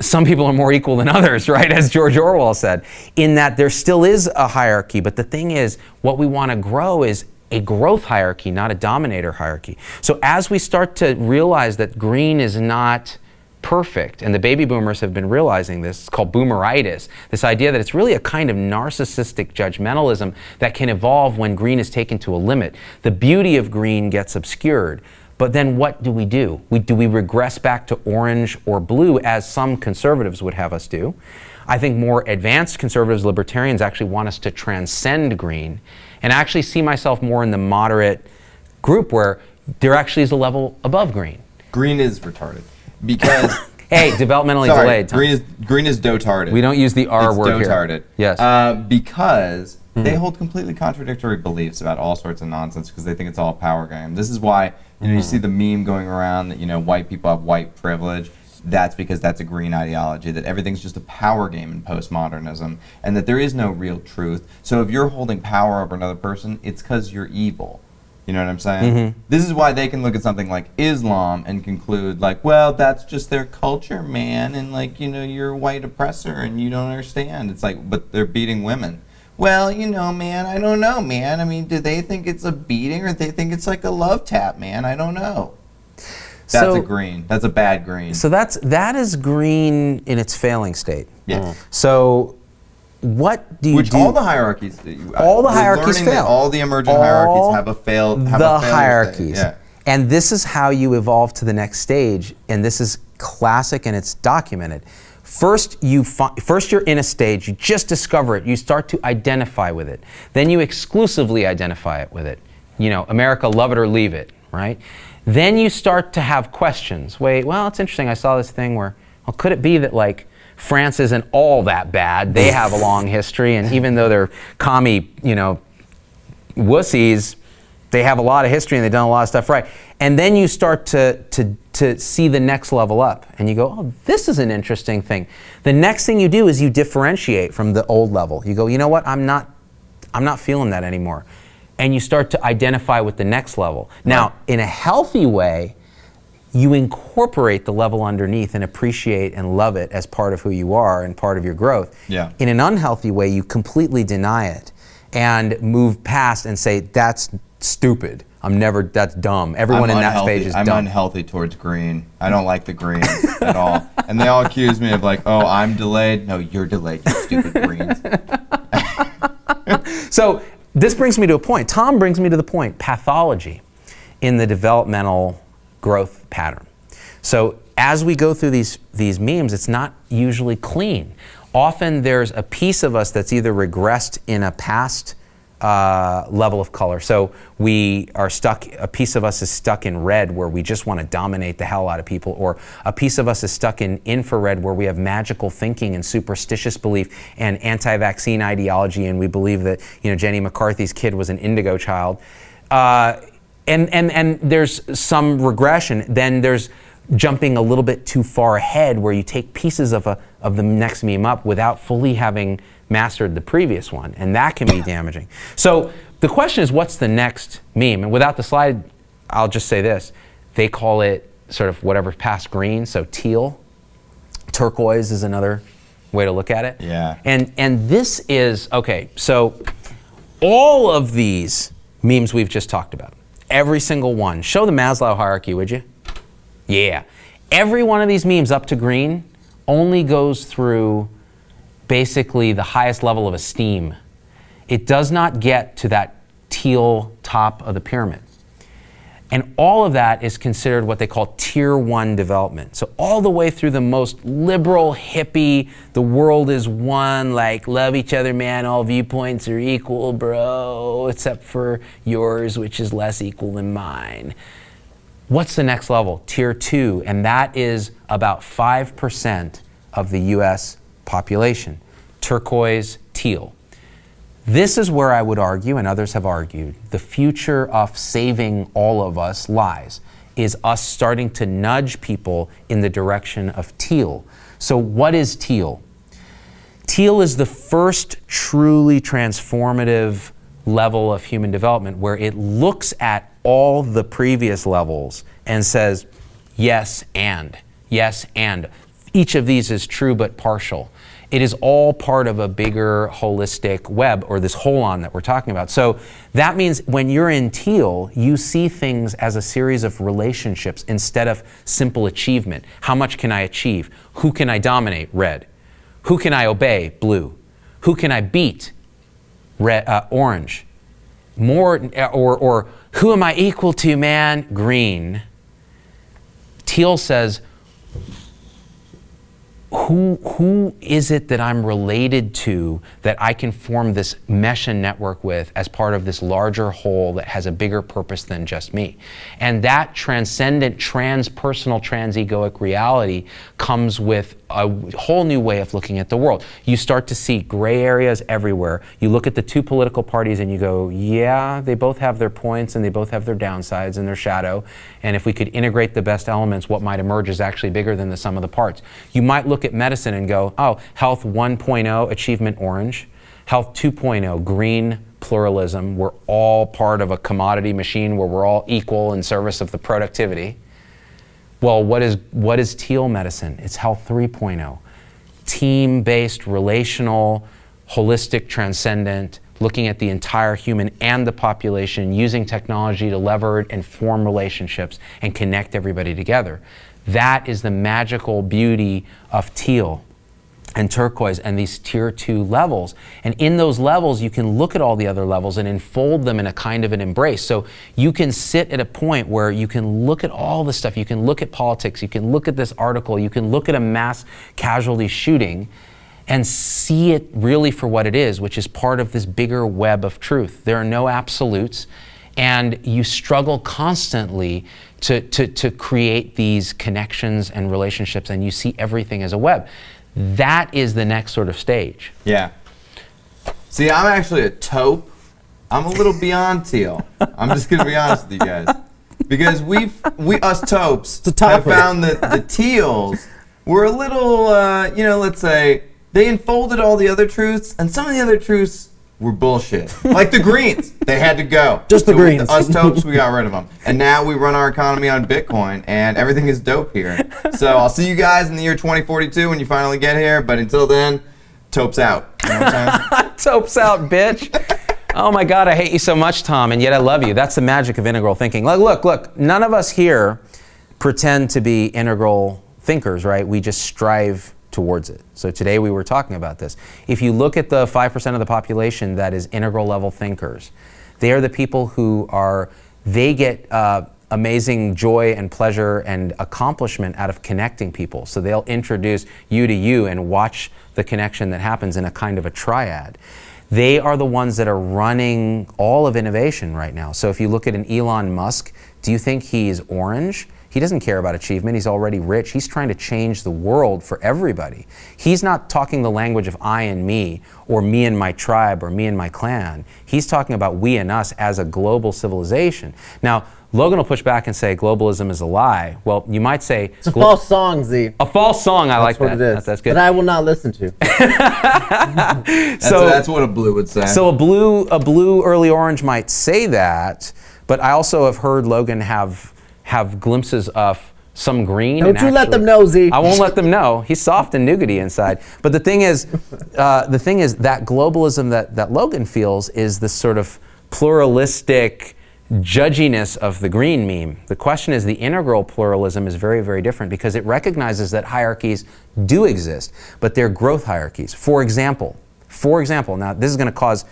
some people are more equal than others, right? As George Orwell said, in that there still is a hierarchy. But the thing is, what we want to grow is a growth hierarchy, not a dominator hierarchy. So as we start to realize that green is not perfect, and the baby boomers have been realizing this, it's called boomeritis, this idea that it's really a kind of narcissistic judgmentalism that can evolve when green is taken to a limit. The beauty of green gets obscured. But then what do? Do we regress back to orange or blue, as some conservatives would have us do? I think more advanced conservatives, libertarians, actually want us to transcend green, and actually see myself more in the moderate group where there actually is a level above green. Green is retarded because Hey, developmentally sorry, delayed. Tom. green is dotarded. We don't use the R It's word dotarded. here. Yes. Because they hold completely contradictory beliefs about all sorts of nonsense because they think it's all a power game. This is why you see the meme going around that white people have white privilege. That's because that's a green ideology, that everything's just a power game in postmodernism, and that there is no real truth. So if you're holding power over another person, it's because you're evil. You know what I'm saying? This is why they can look at something like Islam and conclude, like, well, that's just their culture, man, and, like, you're a white oppressor and you don't understand. It's like, but they're beating women. Well, man, I don't know, man. I mean, do they think it's a beating or do they think it's like a love tap, man? I don't know. That's a green. That's a bad green. So that is green in its failing state. Yeah. So what do you do? All the hierarchies. All the we're hierarchies learning fail. That all the emergent hierarchies have a failed. Have the a failure hierarchies. state. Yeah. And this is how you evolve to the next stage. And this is classic and it's documented. First you're in a stage. You just discover it. You start to identify with it. Then you exclusively identify it with it. America, love it or leave it, right? Then you start to have questions. Wait, well, it's interesting. I saw this thing where, well, could it be that, like, France isn't all that bad? They have a long history, and even though they're commie, wussies, they have a lot of history and they've done a lot of stuff right. And then you start to see the next level up, and you go, oh, this is an interesting thing. The next thing you do is you differentiate from the old level. You go, you know what? I'm not feeling that anymore. And you start to identify with the next level. Now, in a healthy way, you incorporate the level underneath and appreciate and love it as part of who you are and part of your growth. Yeah. In an unhealthy way, you completely deny it and move past and say, that's stupid. That's dumb. Everyone in that stage is dumb. I'm unhealthy towards green. I don't like the green at all. And they all accuse me of, like, oh, I'm delayed. No, you're delayed, you stupid greens. So this brings me to a point. Tom brings me to the point, pathology in the developmental growth pattern. So as we go through these memes, it's not usually clean. Often there's a piece of us that's either regressed in a past level of color. So we are stuck, a piece of us is stuck in red where we just want to dominate the hell out of people, or a piece of us is stuck in infrared where we have magical thinking and superstitious belief and anti-vaccine ideology, and we believe that Jenny McCarthy's kid was an indigo child. And there's some regression. Then there's jumping a little bit too far ahead where you take pieces of the next meme up without fully having mastered the previous one, and that can be damaging. So the question is, what's the next meme? And without the slide, I'll just say this. They call it sort of whatever's past green, so teal. Turquoise is another way to look at it. Yeah. And this is, okay, so all of these memes we've just talked about, every single one, show the Maslow hierarchy, would you? Yeah. Every one of these memes up to green only goes through basically the highest level of esteem. It does not get to that teal top of the pyramid. And all of that is considered what they call tier 1 development. So all the way through the most liberal, hippie, the world is one, like, love each other, man, all viewpoints are equal, bro, except for yours, which is less equal than mine. What's the next level? Tier 2, and that is about 5% of the US population. Turquoise, teal. This is where I would argue, and others have argued, the future of saving all of us lies, is us starting to nudge people in the direction of teal. So what is teal? Teal is the first truly transformative level of human development where it looks at all the previous levels and says, yes, and. Yes, and. Each of these is true but partial. It is all part of a bigger holistic web, or this holon that we're talking about. So that means when you're in teal, you see things as a series of relationships instead of simple achievement. How much can I achieve? Who can I dominate? Red. Who can I obey? Blue. Who can I beat? Red, orange. More, or who am I equal to, man? Green. Teal says, who is it that I'm related to that I can form this mesh and network with as part of this larger whole that has a bigger purpose than just me? And that transcendent, transpersonal, transegoic reality comes with a whole new way of looking at the world. You start to see gray areas everywhere. You look at the two political parties and you go, yeah, they both have their points and they both have their downsides and their shadow. And if we could integrate the best elements, what might emerge is actually bigger than the sum of the parts. You might look at medicine and go, oh, health 1.0, achievement orange, health 2.0, green, pluralism. We're all part of a commodity machine where we're all equal in service of the productivity. Well, what is Teal medicine? It's health 3.0. Team-based, relational, holistic, transcendent, looking at the entire human and the population, using technology to lever it and form relationships and connect everybody together. That is the magical beauty of Teal and turquoise and these tier 2 levels. And in those levels, you can look at all the other levels and enfold them in a kind of an embrace. So you can sit at a point where you can look at all the stuff. You can look at politics. You can look at this article. You can look at a mass casualty shooting and see it really for what it is, which is part of this bigger web of truth. There are no absolutes. And you struggle constantly to create these connections and relationships, and you see everything as a web. That is the next sort of stage. Yeah. See, I'm actually a taupe. I'm a little beyond Teal. I'm just gonna be honest with you guys, because we us taupes have found that the Teals were a little, let's say they enfolded all the other truths, and some of the other truths were bullshit. Like the greens, they had to go. Just the greens. Us taupes, we got rid of them, and now we run our economy on Bitcoin, and everything is dope here. So I'll see you guys in the year 2042 when you finally get here. But until then, taupes out. You know what I'm saying? Taupes out, bitch. Oh my God, I hate you so much, Tom, and yet I love you. That's the magic of integral thinking. Look, none of us here pretend to be integral thinkers, right? We just strive towards it. So today we were talking about this. If you look at the 5% of the population that is integral level thinkers, they are the people who they get amazing joy and pleasure and accomplishment out of connecting people. So they'll introduce you to you and watch the connection that happens in a kind of a triad. They are the ones that are running all of innovation right now. So if you look at an Elon Musk, do you think he's orange? He doesn't care about achievement. He's already rich. He's trying to change the world for everybody. He's not talking the language of I and me, or me and my tribe, or me and my clan. He's talking about we and us as a global civilization. Now, Logan will push back and say globalism is a lie. Well, you might say it's a false song, Z. A false song. I like that. That's what it is. That's good. That I will not listen to. That's what a blue would say. So a blue early orange might say that, but I also have heard Logan have glimpses of some green. Don't you let them know, Z. I won't let them know. He's soft and nougaty inside. But the thing is that globalism that Logan feels is this sort of pluralistic judginess of the green meme. The question is, the integral pluralism is very, very different because it recognizes that hierarchies do exist, but they're growth hierarchies. For example, now this is going to cause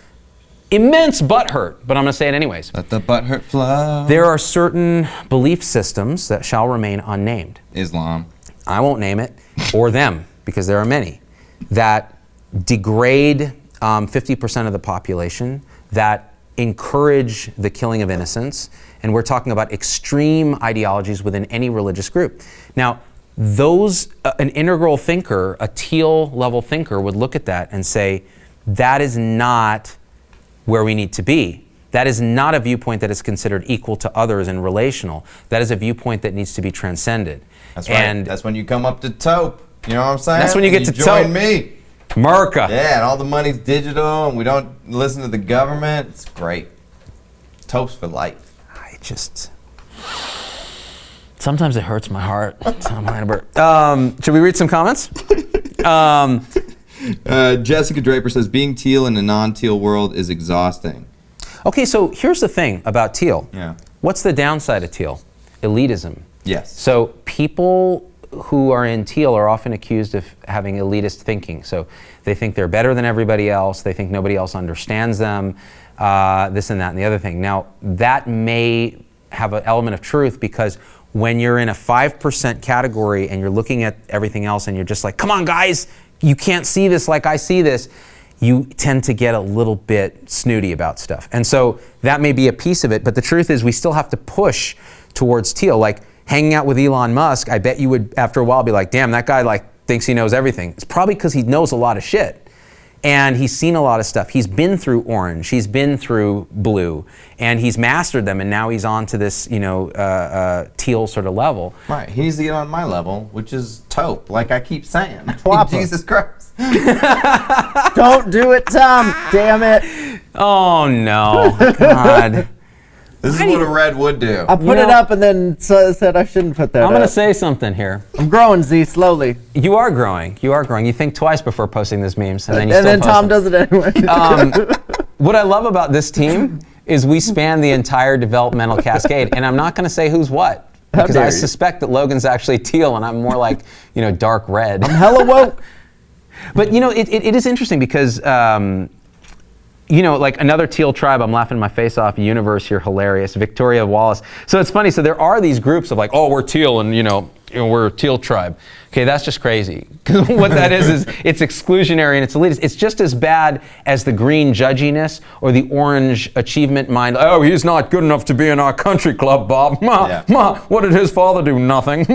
immense butthurt, but I'm going to say it anyways. Let the butthurt flow. There are certain belief systems that shall remain unnamed. Islam. I won't name it, or them, because there are many, that degrade 50% of the population, that encourage the killing of innocents, and we're talking about extreme ideologies within any religious group. Now, an integral thinker, a Teal level thinker would look at that and say, that is not where we need to be. That is not a viewpoint that is considered equal to others and relational. That is a viewpoint that needs to be transcended. That's right. And that's when you come up to taupe. You know what I'm saying? That's when you get to join me. Merca. Yeah, and all the money's digital, and we don't listen to the government. It's great. Taupes for life. Sometimes it hurts my heart. Should we read some comments? Jessica Draper says, being Teal in a non-Teal world is exhausting. Okay, so here's the thing about Teal. Yeah. What's the downside of Teal? Elitism. Yes. So people who are in Teal are often accused of having elitist thinking. So they think they're better than everybody else. They think nobody else understands them, this and that and the other thing. Now, that may have an element of truth because when you're in a 5% category and you're looking at everything else and you're just like, come on guys, you can't see this like I see this, you tend to get a little bit snooty about stuff. And so that may be a piece of it, but the truth is we still have to push towards teal. Like hanging out with Elon Musk, I bet you would after a while be like, damn, that guy like thinks he knows everything. It's probably because he knows a lot of shit. And he's seen a lot of stuff. He's been through orange, he's been through blue, and he's mastered them, and now he's on to this, teal sort of level. Right, he's on my level, which is taupe, like I keep saying. Twappa. Jesus Christ. Don't do it, Tom. Damn it. Oh no, God. This is what a red would do. I put it up and then said I shouldn't put that I'm going to up. say something here. I'm growing, Z, slowly. You are growing. You are growing. You think twice before posting these memes, and then you And still then post Tom them. does it anyway. What I love about this team is we span the entire developmental cascade, and I'm not going to say who's what, How because dare I you. suspect that Logan's actually teal, and I'm more like, dark red. Hella woke. But it is interesting because like another teal tribe, I'm laughing my face off, Universe, you're hilarious, Victoria Wallace. So it's funny, so there are these groups of like, oh, we're teal and we're a teal tribe. Okay, that's just crazy. Because what that is it's exclusionary and it's elitist. It's just as bad as the green judginess or the orange achievement mind. Oh, he's not good enough to be in our country club, Bob. What did his father do? Nothing.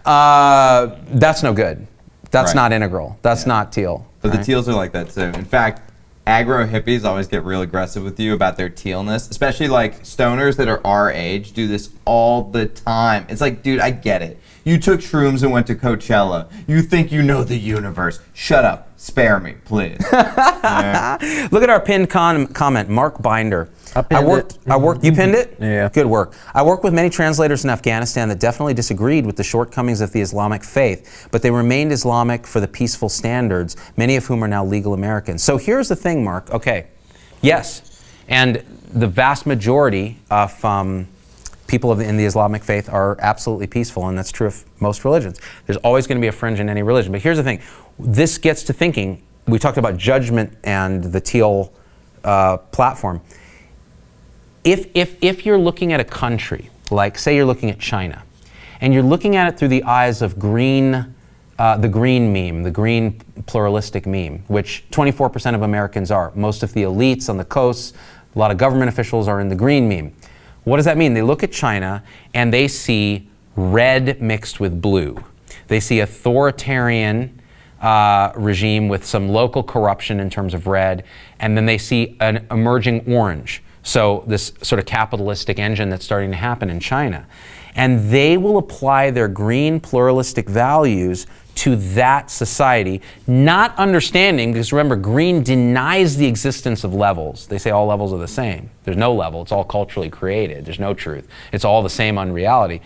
That's no good. That's Right. not integral. That's not teal. But right? the teals are like that too. In fact, aggro hippies always get real aggressive with you about their tealness, especially like stoners that are our age do this all the time. It's like, dude, I get it. You took shrooms and went to Coachella. You think you know the universe. Shut up. Spare me, please. Yeah. Look at our pinned comment, Mark Binder. I pinned it. You pinned it? Yeah. Good work. I worked with many translators in Afghanistan that definitely disagreed with the shortcomings of the Islamic faith, but they remained Islamic for the peaceful standards, many of whom are now legal Americans. So here's the thing, Mark. Okay, yes, and the vast majority of people in the Islamic faith are absolutely peaceful, and that's true of most religions. There's always going to be a fringe in any religion. But here's the thing. This gets to thinking. We talked about judgment and the teal platform. If you're looking at a country, like say you're looking at China, and you're looking at it through the eyes of green, the green meme, the green pluralistic meme, which 24% of Americans are. Most of the elites on the coasts, a lot of government officials are in the green meme. What does that mean? They look at China and they see red mixed with blue. They see authoritarian regime with some local corruption in terms of red, and then they see an emerging orange. So this sort of capitalistic engine that's starting to happen in China. And they will apply their green pluralistic values to that society, not understanding, because remember, green denies the existence of levels. They say all levels are the same. There's no level, it's all culturally created. There's no truth. It's all the same on reality.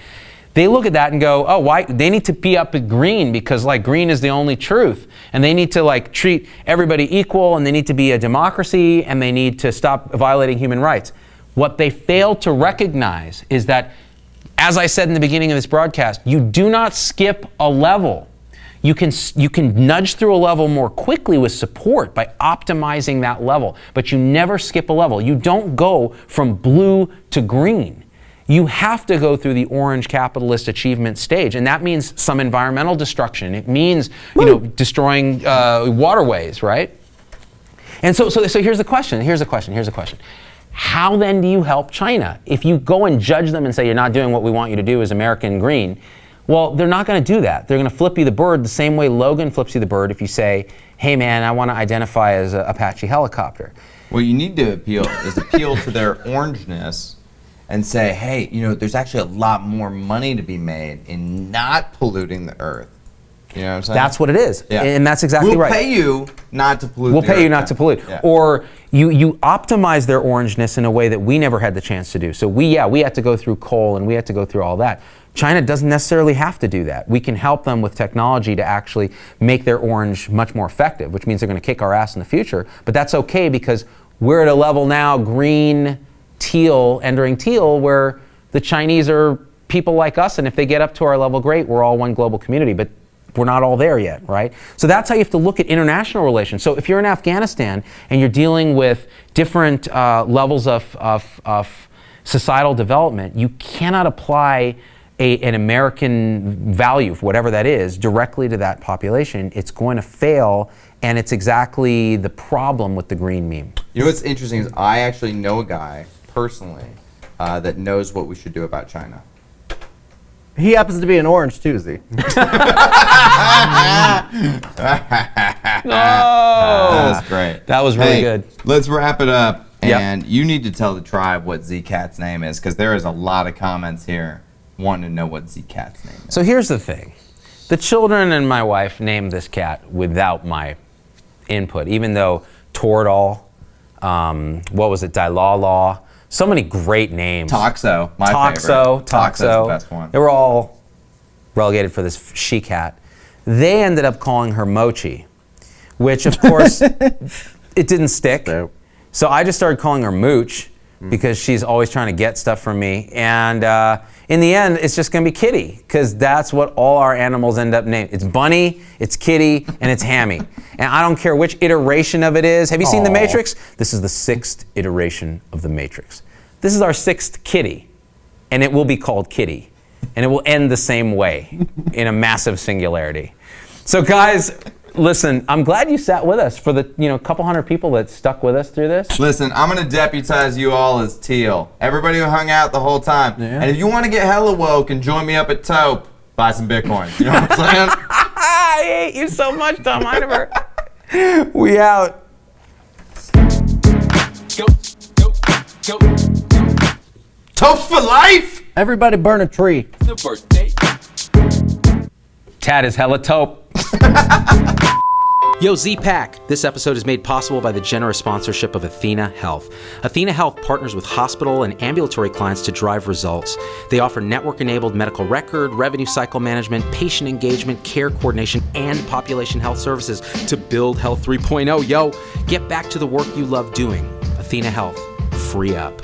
They look at that and go, oh, why? They need to be up at green because like green is the only truth. And they need to like treat everybody equal, and they need to be a democracy, and they need to stop violating human rights. What they fail to recognize is that, as I said in the beginning of this broadcast, you do not skip a level. You can nudge through a level more quickly with support by optimizing that level, but you never skip a level. You don't go from blue to green. You have to go through the orange capitalist achievement stage, and that means some environmental destruction. It means destroying waterways, right? And so here's the question. Here's the question. How then do you help China? If you go and judge them and say you're not doing what we want you to do as American green, well, they're not going to do that. They're going to flip you the bird the same way Logan flips you the bird if you say, hey man, I want to identify as an Apache helicopter. What you need to appeal to their orangeness and say, hey, there's actually a lot more money to be made in not polluting the earth. You know what I'm saying? That's what it is. Yeah. And that's exactly we'll right. We'll pay you not to pollute We'll the pay you earth. not to pollute. Yeah. Or you optimize their orangeness in a way that we never had the chance to do. So we had to go through coal and we had to go through all that. China doesn't necessarily have to do that. We can help them with technology to actually make their orange much more effective, which means they're going to kick our ass in the future. But that's okay because we're at a level now, green, teal, entering teal, where the Chinese are people like us, and if they get up to our level, great, we're all one global community. But we're not all there yet, right? So that's how you have to look at international relations. So if you're in Afghanistan and you're dealing with different levels of societal development, you cannot apply an American value, whatever that is, directly to that population. It's going to fail, and it's exactly the problem with the green meme. You know what's interesting is I actually know a guy personally that knows what we should do about China. He happens to be an orange too, Z. That was great. That was really good. Let's wrap it up. Yep. And you need to tell the tribe what Z-Cat's name is, because there is a lot of comments here wanting to know what Z-Cat's name is. So here's the thing. The children and my wife named this cat without my input, even though Toradol, what was it, Dilala, so many great names. Toxo, my favorite. Toxo's the best one. They were all relegated for this she cat. They ended up calling her Mochi, which of course, it didn't stick. So I just started calling her Mooch because she's always trying to get stuff from me. And in the end, it's just gonna be Kitty, because that's what all our animals end up named. It's Bunny, it's Kitty, and it's Hammy. And I don't care which iteration of it is. Have you seen The Matrix? This is the 6th iteration of The Matrix. This is our 6th Kitty, and it will be called Kitty. And it will end the same way, in a massive singularity. So guys, listen, I'm glad you sat with us for the couple hundred people that stuck with us through this. Listen, I'm going to deputize you all as Teal. Everybody who hung out the whole time. Yeah. And if you want to get hella woke and join me up at Taupe, buy some Bitcoin. You know what I'm saying? I hate you so much, Tom Heineberg. We out. Go, go, go, go. Taupe for life! Everybody burn a tree. The birthday. Tad is hella taupe. Yo, Z-Pack! This episode is made possible by the generous sponsorship of Athena Health. Athena Health partners with hospital and ambulatory clients to drive results. They offer network-enabled medical record, revenue cycle management, patient engagement, care coordination, and population health services to build Health 3.0. Yo, get back to the work you love doing. Athena Health. Free up.